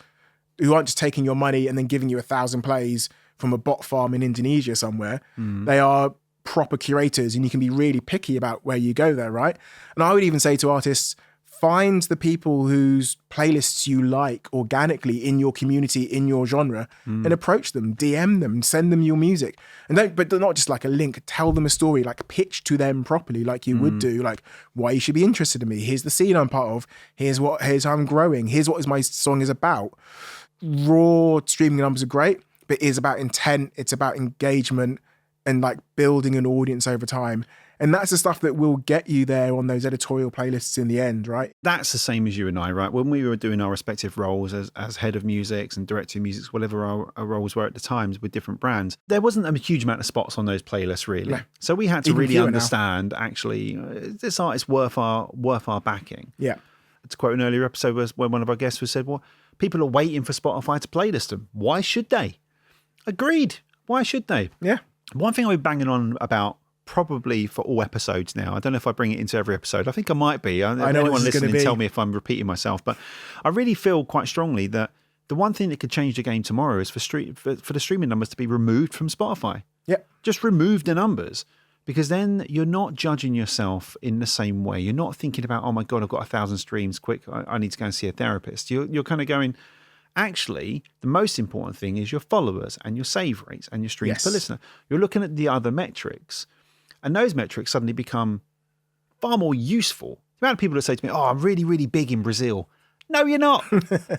who aren't just taking your money and then giving you 1,000 plays from a bot farm in Indonesia somewhere. They are proper curators and you can be really picky about where you go there, right? And I would even say to artists, find the people whose playlists you like organically in your community, in your genre, and approach them, DM them, send them your music. And but not just like a link, tell them a story, like pitch to them properly, like you would do, like why you should be interested in me. Here's the scene I'm part of. Here's how I'm growing. Here's what my song is about. Raw streaming numbers are great, but it is about intent. It's about engagement and like building an audience over time. And that's the stuff that will get you there on those editorial playlists in the end, right? That's the same as you and I, right? When we were doing our respective roles as head of musics and director of musics, whatever our roles were at the times with different brands, there wasn't a huge amount of spots on those playlists, really. No. So we had to really understand, actually, is this artist worth our backing? Yeah. To quote an earlier episode when one of our guests said, well, people are waiting for Spotify to playlist them. Why should they? Agreed. Why should they? Yeah. One thing I've been banging on about probably for all episodes now. I don't know if I bring it into every episode. I think I might be. I know anyone what this is listening, gonna be. tell me if I'm repeating myself. But I really feel quite strongly that the one thing that could change the game tomorrow is for the streaming numbers to be removed from Spotify. Yep. Just remove the numbers, because then you're not judging yourself in the same way. You're not thinking about, oh my God, I've got 1,000 streams. Quick, I need to go and see a therapist. You're kind of going, actually, the most important thing is your followers and your save rates and your streams per listener. You're looking at the other metrics, and those metrics suddenly become far more useful. The amount of people that say to me, oh, I'm really, really big in Brazil. No, you're not.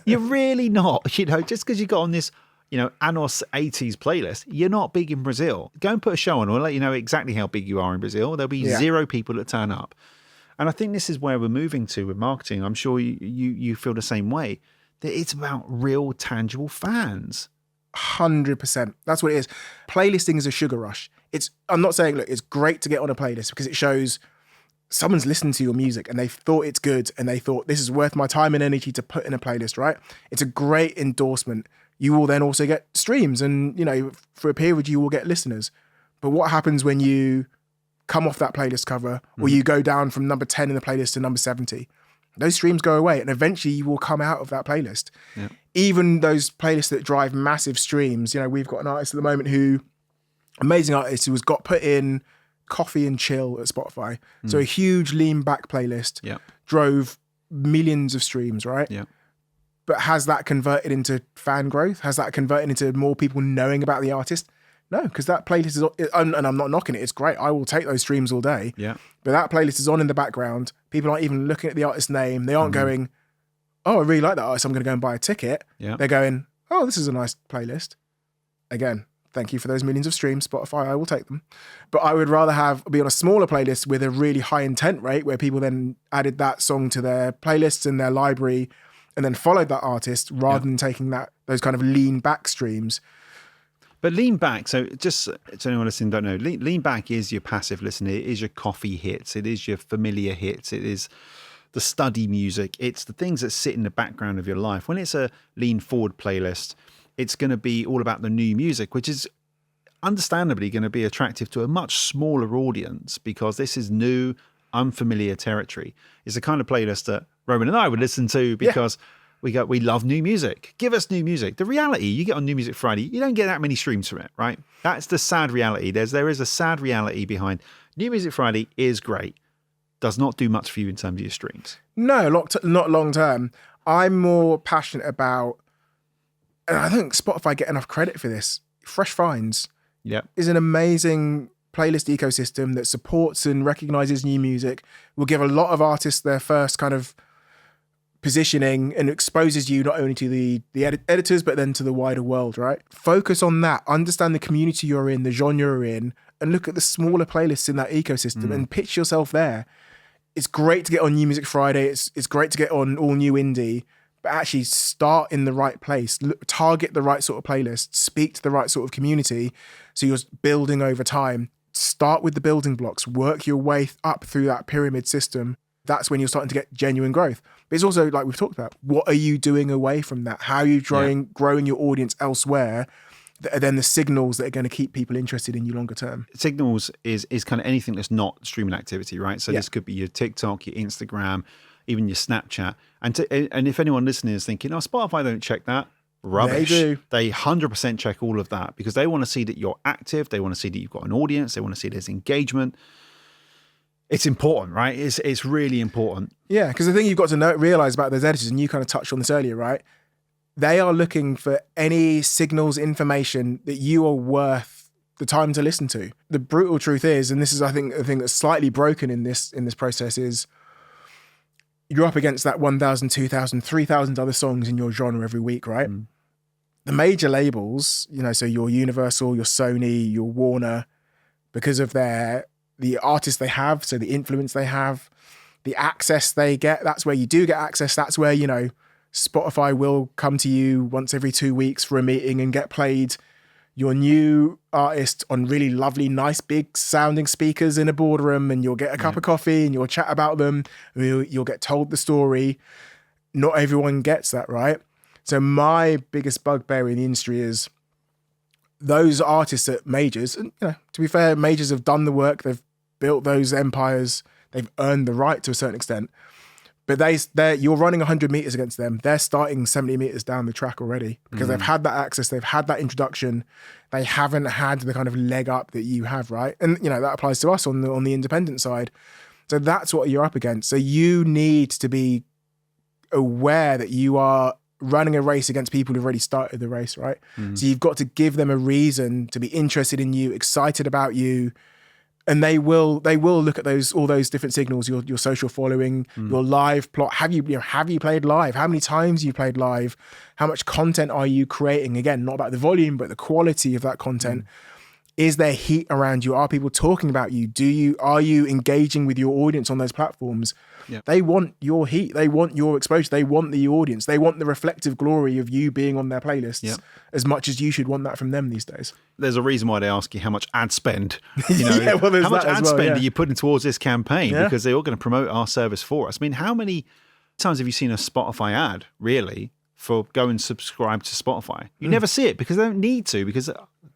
You're really not. You know, just because you got on this, you know, Anos 80s playlist, you're not big in Brazil. Go and put a show on. We'll let you know exactly how big you are in Brazil. There'll be zero people that turn up. And I think this is where we're moving to with marketing. I'm sure you feel the same way. That it's about real, tangible fans. 100%. That's what it is. Playlisting is a sugar rush. I'm not saying, look, it's great to get on a playlist because it shows someone's listened to your music and they thought it's good and they thought this is worth my time and energy to put in a playlist, right? It's a great endorsement. You will then also get streams and, you know, for a period you will get listeners. But what happens when you come off that playlist cover or you go down from number 10 in the playlist to number 70? Those streams go away and eventually you will come out of that playlist. Yeah. Even those playlists that drive massive streams, you know, we've got an artist at the moment amazing artist who has got put in Coffee and Chill at Spotify. So a huge lean back playlist drove millions of streams, right? Yeah. But has that converted into fan growth? Has that converted into more people knowing about the artist? No, because that playlist is, and I'm not knocking it, it's great. I will take those streams all day. Yeah. But that playlist is on in the background. People aren't even looking at the artist's name. They aren't going, oh, I really like that artist, I'm going to go and buy a ticket. Yeah. They're going, oh, this is a nice playlist. Again, thank you for those millions of streams, Spotify, I will take them. But I would rather be on a smaller playlist with a really high intent rate where people then added that song to their playlists and their library and then followed that artist rather than taking those kind of lean back streams. But lean back, so just to anyone listening don't know, lean back is your passive listening. It is your coffee hits. It is your familiar hits. It is the study music. It's the things that sit in the background of your life. When it's a lean forward playlist, it's going to be all about the new music, which is understandably going to be attractive to a much smaller audience because this is new, unfamiliar territory. It's the kind of playlist that Roman and I would listen to because we love new music. Give us new music. The reality, you get on New Music Friday, you don't get that many streams from it, right? That's the sad reality. There is a sad reality behind New Music Friday is great. Does not do much for you in terms of your streams. No, not long term. I'm more passionate about, and I think Spotify get enough credit for this. Fresh Finds is an amazing playlist ecosystem that supports and recognizes new music, will give a lot of artists their first kind of positioning and exposes you not only to the editors, but then to the wider world, right? Focus on that, understand the community you're in, the genre you're in, and look at the smaller playlists in that ecosystem and pitch yourself there. It's great to get on New Music Friday. It's great to get on All New Indie, but actually start in the right place, target the right sort of playlist, speak to the right sort of community. So you're building over time. Start with the building blocks, work your way up through that pyramid system. That's when you're starting to get genuine growth. But it's also, like we've talked about, what are you doing away from that? How are you growing your audience elsewhere that are then the signals that are going to keep people interested in you longer term? Signals is kind of anything that's not streaming activity, right? So this could be your TikTok, your Instagram, even your Snapchat. And if anyone listening is thinking, oh, Spotify don't check that, rubbish. They do. They 100% check all of that because they want to see that you're active. They want to see that you've got an audience. They want to see there's engagement. It's important, right? It's really important. Yeah, because the thing you've got to realize about those editors, and you kind of touched on this earlier, right? They are looking for any signals, information that you are worth the time to listen to. The brutal truth is, and this is, I think, the thing that's slightly broken in this process is you're up against that 1,000, 2,000, 3,000 other songs in your genre every week, right? The major labels, you know, so your Universal, your Sony, your Warner, because of the artists they have, so the influence they have, the access they get, that's where you do get access. That's where, you know, Spotify will come to you once every 2 weeks for a meeting and get played your new artist on really lovely, nice, big sounding speakers in a boardroom, and you'll get a cup of coffee and you'll chat about them. You'll get told the story. Not everyone gets that, right? So my biggest bugbear in the industry is those artists at majors, and to be fair, majors have done the work, they've built those empires, they've earned the right to a certain extent. But you're running 100 meters against them. They're starting 70 meters down the track already because they've had that access, they've had that introduction. They haven't had the kind of leg up that you have, right? And that applies to us on the independent side. So that's what you're up against. So you need to be aware that you are running a race against people who've already started the race, right? So you've got to give them a reason to be interested in you, excited about you. And they will look at all those different signals, your social following, your live plot. Have you played live? How many times you played live? How much content are you creating? Again, not about the volume, but the quality of that content. Is there heat around you? Are people talking about you? Are you engaging with your audience on those platforms? Yep. They want your heat. They want your exposure. They want the audience. They want the reflective glory of you being on their playlists as much as you should want that from them these days. There's a reason why they ask you how much ad spend, how much ad spend are you putting towards this campaign? Yeah. Because they're all going to promote our service for us. I mean, how many times have you seen a Spotify ad really for go and subscribe to Spotify? You never see it because they don't need to, because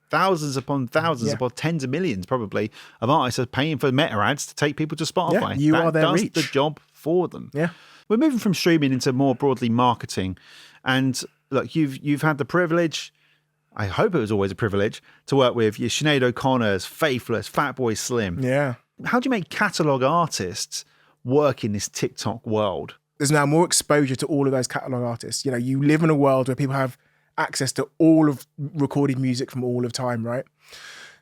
thousands upon thousands, upon tens of millions probably of artists are paying for meta ads to take people to Spotify. Yeah, you are their reach. That does the job for them. Yeah. We're moving from streaming into more broadly marketing. And look, you've had the privilege, I hope it was always a privilege, to work with your Sinead O'Connors, Faithless, Fatboy Slim. Yeah. How do you make catalogue artists work in this TikTok world? There's now more exposure to all of those catalogue artists. You live in a world where people have access to all of recorded music from all of time, right?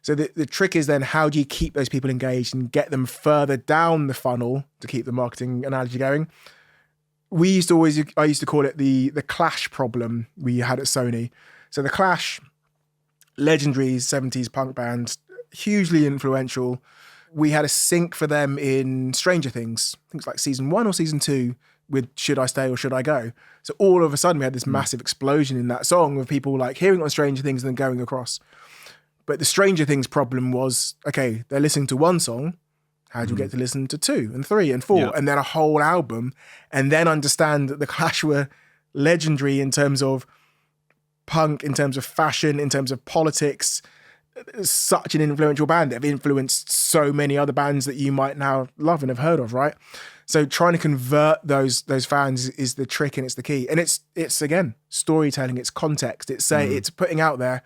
So the trick is then, how do you keep those people engaged and get them further down the funnel, to keep the marketing analogy going? I used to call it the Clash problem we had at Sony. So the Clash, legendary 70s punk band, hugely influential. We had a sync for them in Stranger Things, I think it's like season 1 or season 2, with Should I Stay or Should I Go? So all of a sudden we had this massive explosion in that song of people like hearing it on Stranger Things and then going across. But the Stranger Things problem was, okay, they're listening to one song. How do you get to listen to 2 and 3 and 4 and then a whole album, and then understand that the Clash were legendary in terms of punk, in terms of fashion, in terms of politics? Such an influential band. They've influenced so many other bands that you might now love and have heard of, right? So trying to convert those fans is the trick, and it's the key. And it's again, storytelling, it's context, it's putting out there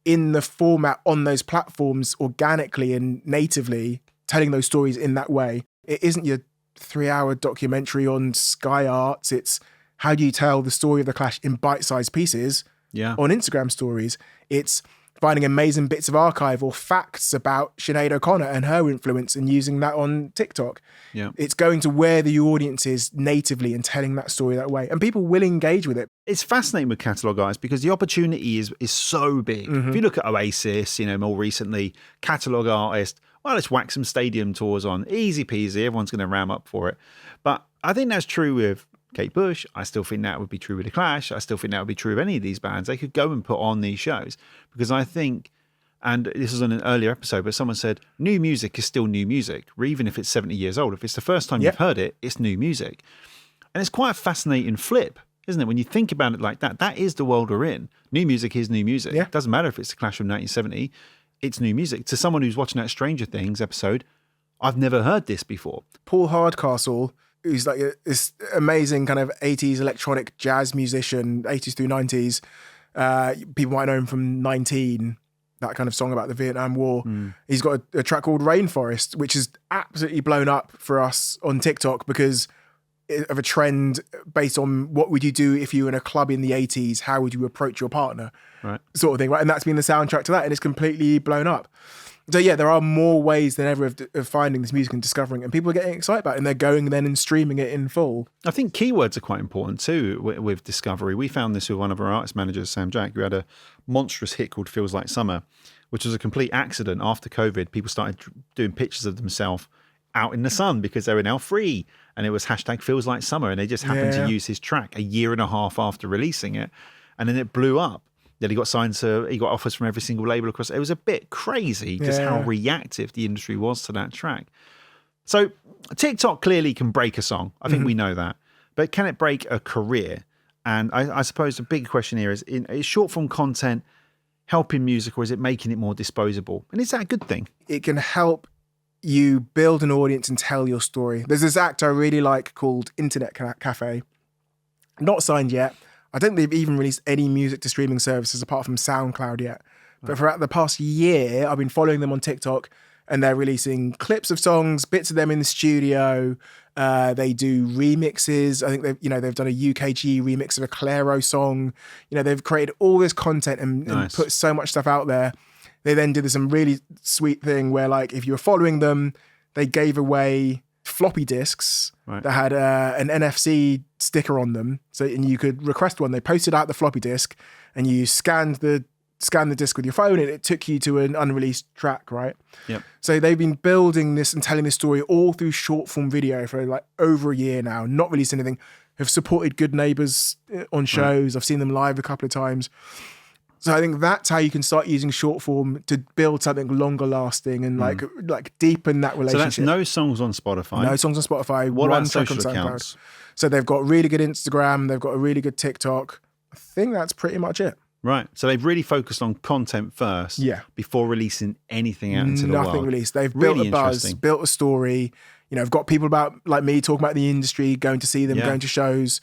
in the format on those platforms organically and natively, telling those stories in that way. It isn't your 3-hour documentary on Sky Arts. It's how do you tell the story of the Clash in bite-sized pieces on Instagram stories. It's finding amazing bits of archive or facts about Sinead O'Connor and her influence and using that on TikTok. Yeah. It's going to where the audience is natively and telling that story that way. And people will engage with it. It's fascinating with catalogue artists because the opportunity is so big. If you look at Oasis, more recently, catalogue artist, well, let's whack some stadium tours on. Easy peasy. Everyone's going to ram up for it. But I think that's true with Kate Bush. I still think that would be true with The Clash. I still think that would be true of any of these bands. They could go and put on these shows because I think, and this was on an earlier episode, but someone said new music is still new music, or even if it's 70 years old. If it's the first time you've heard it, it's new music. And it's quite a fascinating flip, isn't it? When you think about it like that, that is the world we're in. New music is new music. Yeah. It doesn't matter if it's The Clash from 1970, it's new music. To someone who's watching that Stranger Things episode, I've never heard this before. Paul Hardcastle, who's like this amazing kind of 80s electronic jazz musician, 80s through 90s. People might know him from 19, that kind of song about the Vietnam War. He's got a track called Rainforest, which is absolutely blown up for us on TikTok because of a trend based on what would you do if you were in a club in the 80s, how would you approach your partner, right? Sort of thing, right? And that's been the soundtrack to that, and it's completely blown up. So yeah, there are more ways than ever of finding this music and discovering it, and people are getting excited about it, and they're going then and streaming it in full. I think keywords are quite important too with discovery. We found this with one of our artist managers, Sam Jack, who had a monstrous hit called Feels Like Summer, which was a complete accident. After COVID, people started doing pictures of themselves out in the sun because they were now free, and it was hashtag Feels Like Summer, and they just happened to use his track a year and a half after releasing it, and then it blew up. Then he got he got offers from every single label across. It was a bit crazy just how reactive the industry was to that track. So TikTok clearly can break a song. I think we know that. But can it break a career? And I suppose the big question here is, in short form content, helping music, or is it making it more disposable? And is that a good thing? It can help you build an audience and tell your story. There's this act I really like called Internet Cafe. Not signed yet. I don't think they've even released any music to streaming services apart from SoundCloud yet. But for the past year, I've been following them on TikTok, and they're releasing clips of songs, bits of them in the studio. They do remixes. I think they've done a UKG remix of a Clairo song. They've created all this content and put so much stuff out there. They then did some really sweet thing where, like, if you were following them, they gave away floppy disks that had an NFC sticker on them. And you could request one. They posted out the floppy disk, and you scanned the disc with your phone, and it took you to an unreleased track, right? Yep. So they've been building this and telling this story all through short form video for like over a year now, not released anything, have supported Good Neighbours on shows. I've seen them live a couple of times. So I think that's how you can start using short form to build something longer lasting and like deepen that relationship. So that's no songs on Spotify. No songs on Spotify. What one about track on social SoundCloud. accounts? So they've got really good Instagram. They've got a really good TikTok. I think that's pretty much it. Right. So they've really focused on content first before releasing anything out into the world. Nothing released. They've Really built a buzz, built a story. I've got people like me talking about the industry, going to see them, going to shows,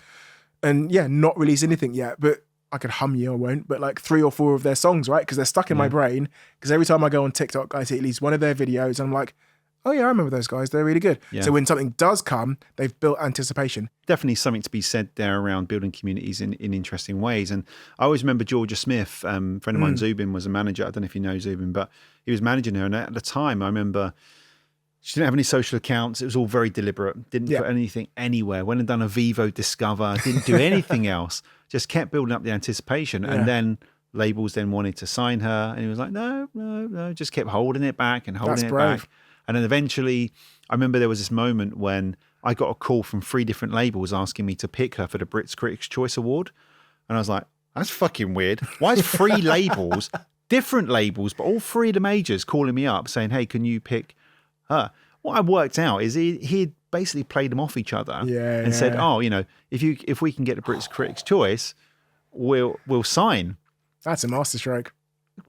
and not released anything yet. But I could hum you, I won't, but like 3 or 4 of their songs, right? Because they're stuck in my brain. Because every time I go on TikTok, I see at least one of their videos, and I'm like, oh yeah, I remember those guys. They're really good. Yeah. So when something does come, they've built anticipation. Definitely something to be said there around building communities in interesting ways. And I always remember Georgia Smith, friend of mine, Zubin, was a manager. I don't know if you know Zubin, but he was managing her. And at the time, I remember she didn't have any social accounts. It was all very deliberate. Didn't put anything anywhere. Went and done a Vivo Discover. Didn't do anything else. Just kept building up the anticipation. And then labels then wanted to sign her. And he was like, no. Just kept holding it back and holding it back. And then eventually, I remember there was this moment when I got a call from 3 different labels asking me to pick her for the Brits Critics' Choice Award. And I was like, that's fucking weird. Why is 3 labels, different labels, but all 3 of the majors calling me up saying, hey, can you pick her? What I worked out is he'd basically played them off each other and said, oh, if we can get the Brits Critics' Choice, we'll sign. That's a masterstroke.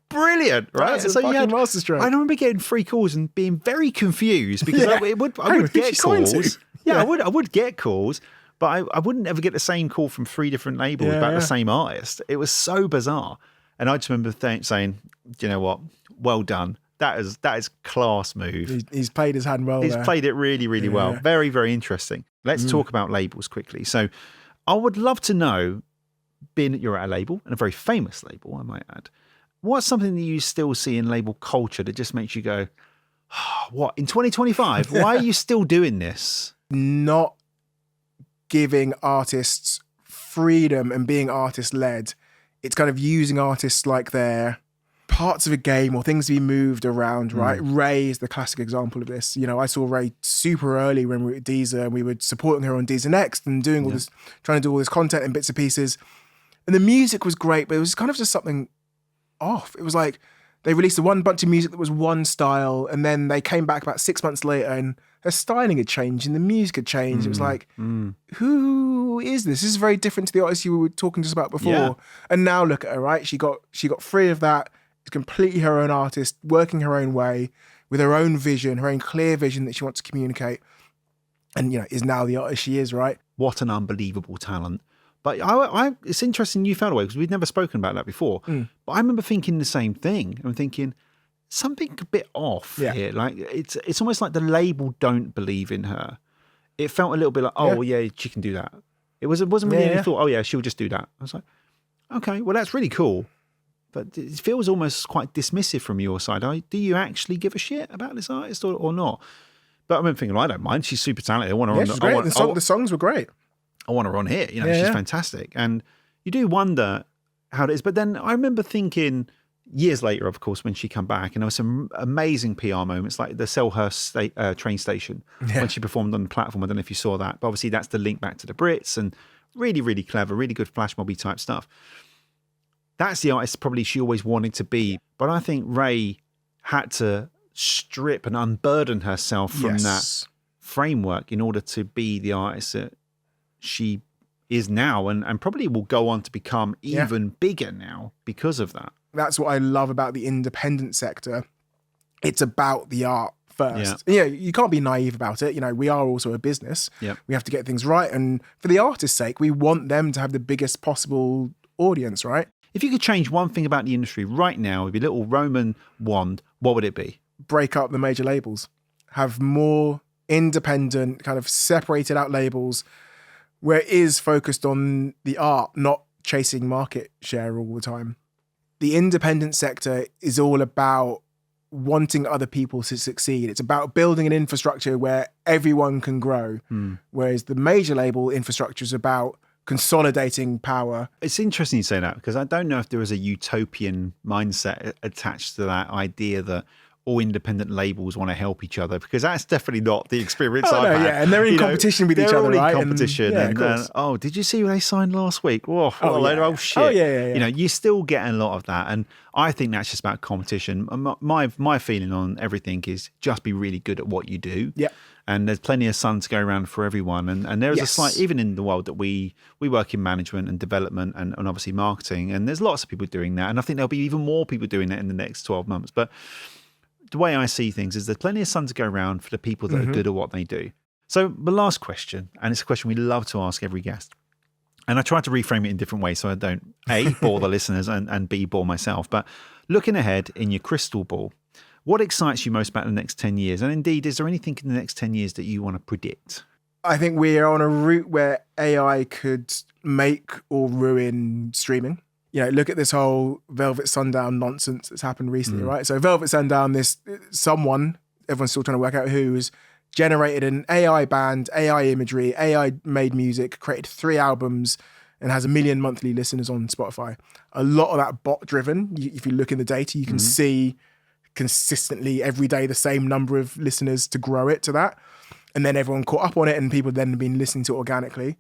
Brilliant, right? That's a fucking masterstroke. I remember getting 3 calls and being very confused because I would get calls. I would get calls, but I wouldn't ever get the same call from 3 different labels about the same artist. It was so bizarre. And I just remember saying, do you know what? Well done. That is class move. He's played his hand well. He's played it really, really well. Very, very interesting. Let's talk about labels quickly. So I would love to know, being that you're at a label, and a very famous label, I might add, what's something that you still see in label culture that just makes you go, oh, what, in 2025? Why are you still doing this? Not giving artists freedom and being artist-led. It's kind of using artists like they're parts of a game or things to be moved around, right? RAYE is the classic example of this. I saw RAYE super early when we were at Deezer, and we were supporting her on Deezer Next and doing all this, trying to do all this content and bits and pieces. And the music was great, but it was kind of just something off. It was like they released one bunch of music that was one style, and then they came back about 6 months later and their styling had changed and the music had changed. It was like, who is this? This is very different to the artist you were talking to us about before. Yeah. And now look at her, right? She got free of that. She's completely her own artist, working her own way with her own vision, her own clear vision that she wants to communicate, and is now the artist she is, right? What an unbelievable talent. But it's interesting you felt away because we'd never spoken about that before. But I remember thinking the same thing. I'm thinking something a bit off here. Like it's almost like the label don't believe in her. It felt a little bit like, she can do that. It wasn't really any thought, she'll just do that. I was like, okay, well that's really cool. But it feels almost quite dismissive from your side. Do you actually give a shit about this artist or not? But I remember thinking, I don't mind. She's super talented. I want her on. She's great. The songs were great. I want her on here. She's fantastic. And you do wonder how it is. But then I remember thinking years later, of course, when she come back, and there were some amazing PR moments, like the Selhurst train station when she performed on the platform. I don't know if you saw that. But obviously that's the link back to the Brits, and really, really clever, really good flash mobby type stuff. That's the artist probably she always wanted to be. But I think RAYE had to strip and unburden herself from that framework in order to be the artist that she is now and probably will go on to become even bigger now because of that. That's what I love about the independent sector. It's about the art first. Yeah, you can't be naive about it. We are also a business. Yep. We have to get things right. And for the artist's sake, we want them to have the biggest possible audience, right? If you could change one thing about the industry right now with your little Roman wand, what would it be? Break up the major labels. Have more independent, kind of separated out labels where it is focused on the art, not chasing market share all the time. The independent sector is all about wanting other people to succeed. It's about building an infrastructure where everyone can grow, whereas the major label infrastructure is about consolidating power. It's interesting you say that, because I don't know if there is a utopian mindset attached to that idea that all independent labels want to help each other, because that's definitely not the experience I've had. Yeah, and they're in competition with each other, right? They're all in competition. And did you see who they signed last week? Whoa, what a load of old shit. Oh, yeah. You still get a lot of that. And I think that's just about competition. My feeling on everything is just be really good at what you do. Yeah. And there's plenty of sun to go around for everyone. And there is a slight, even in the world that we work in management and development and obviously marketing, and there's lots of people doing that. And I think there'll be even more people doing that in the next 12 months. But the way I see things is there's plenty of sun to go around for the people that are good at what they do. So the last question, and it's a question we love to ask every guest, and I try to reframe it in different ways so I don't A, bore the listeners, and B, bore myself. But looking ahead in your crystal ball, what excites you most about the next 10 years? And indeed, is there anything in the next 10 years that you want to predict? I think we are on a route where AI could make or ruin streaming. Look at this whole Velvet Sundown nonsense that's happened recently, right? So Velvet Sundown, someone, everyone's still trying to work out who, has generated an AI band, AI imagery, AI made music, created 3 albums, and has 1 million monthly listeners on Spotify. A lot of that bot driven. If you look in the data, you can see consistently every day the same number of listeners to grow it to that. And then everyone caught up on it and people then have been listening to it organically.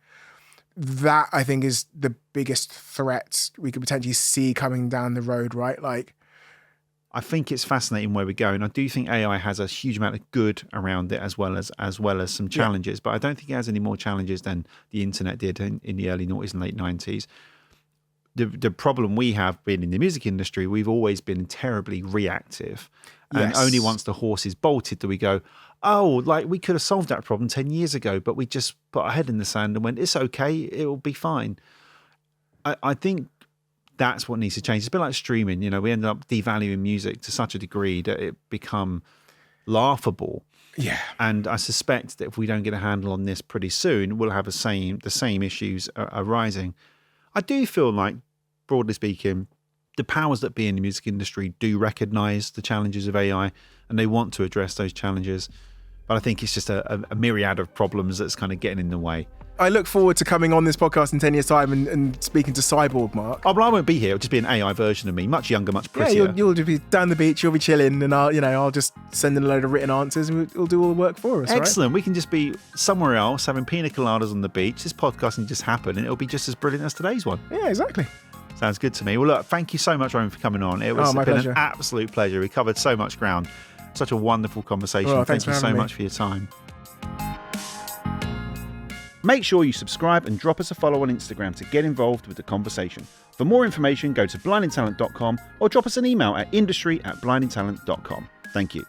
That, I think, is the biggest threat we could potentially see coming down the road, right? I think it's fascinating where we're going. I do think AI has a huge amount of good around it as well as some challenges, but I don't think it has any more challenges than the internet did in the early noughties and late 90s. The problem we have been in the music industry, we've always been terribly reactive. And only once the horse is bolted do we go, we could have solved that problem 10 years ago, but we just put our head in the sand and went, it's okay, it will be fine. I think that's what needs to change. It's a bit like streaming. We ended up devaluing music to such a degree that it become laughable. Yeah. And I suspect that if we don't get a handle on this pretty soon, we'll have the same issues arising. I do feel like, broadly speaking, the powers that be in the music industry do recognise the challenges of AI and they want to address those challenges. But I think it's just a myriad of problems that's kind of getting in the way. I look forward to coming on this podcast in 10 years' time and speaking to Cyborg, Mark. Oh, but I won't be here. It'll just be an AI version of me, much younger, much prettier. Yeah, you'll be down the beach, you'll be chilling, and I'll just send in a load of written answers and we'll do all the work for us. Excellent. Right? We can just be somewhere else having pina coladas on the beach. This podcast can just happen and it'll be just as brilliant as today's one. Yeah, exactly. Sounds good to me. Well, look, thank you so much, Rowan, for coming on. It was been an absolute pleasure. We covered so much ground. Such a wonderful conversation. Well, thank you so much for your time. Make sure you subscribe and drop us a follow on Instagram to get involved with the conversation. For more information, go to blindingtalent.com or drop us an email at industry@blindingtalent.com. Thank you.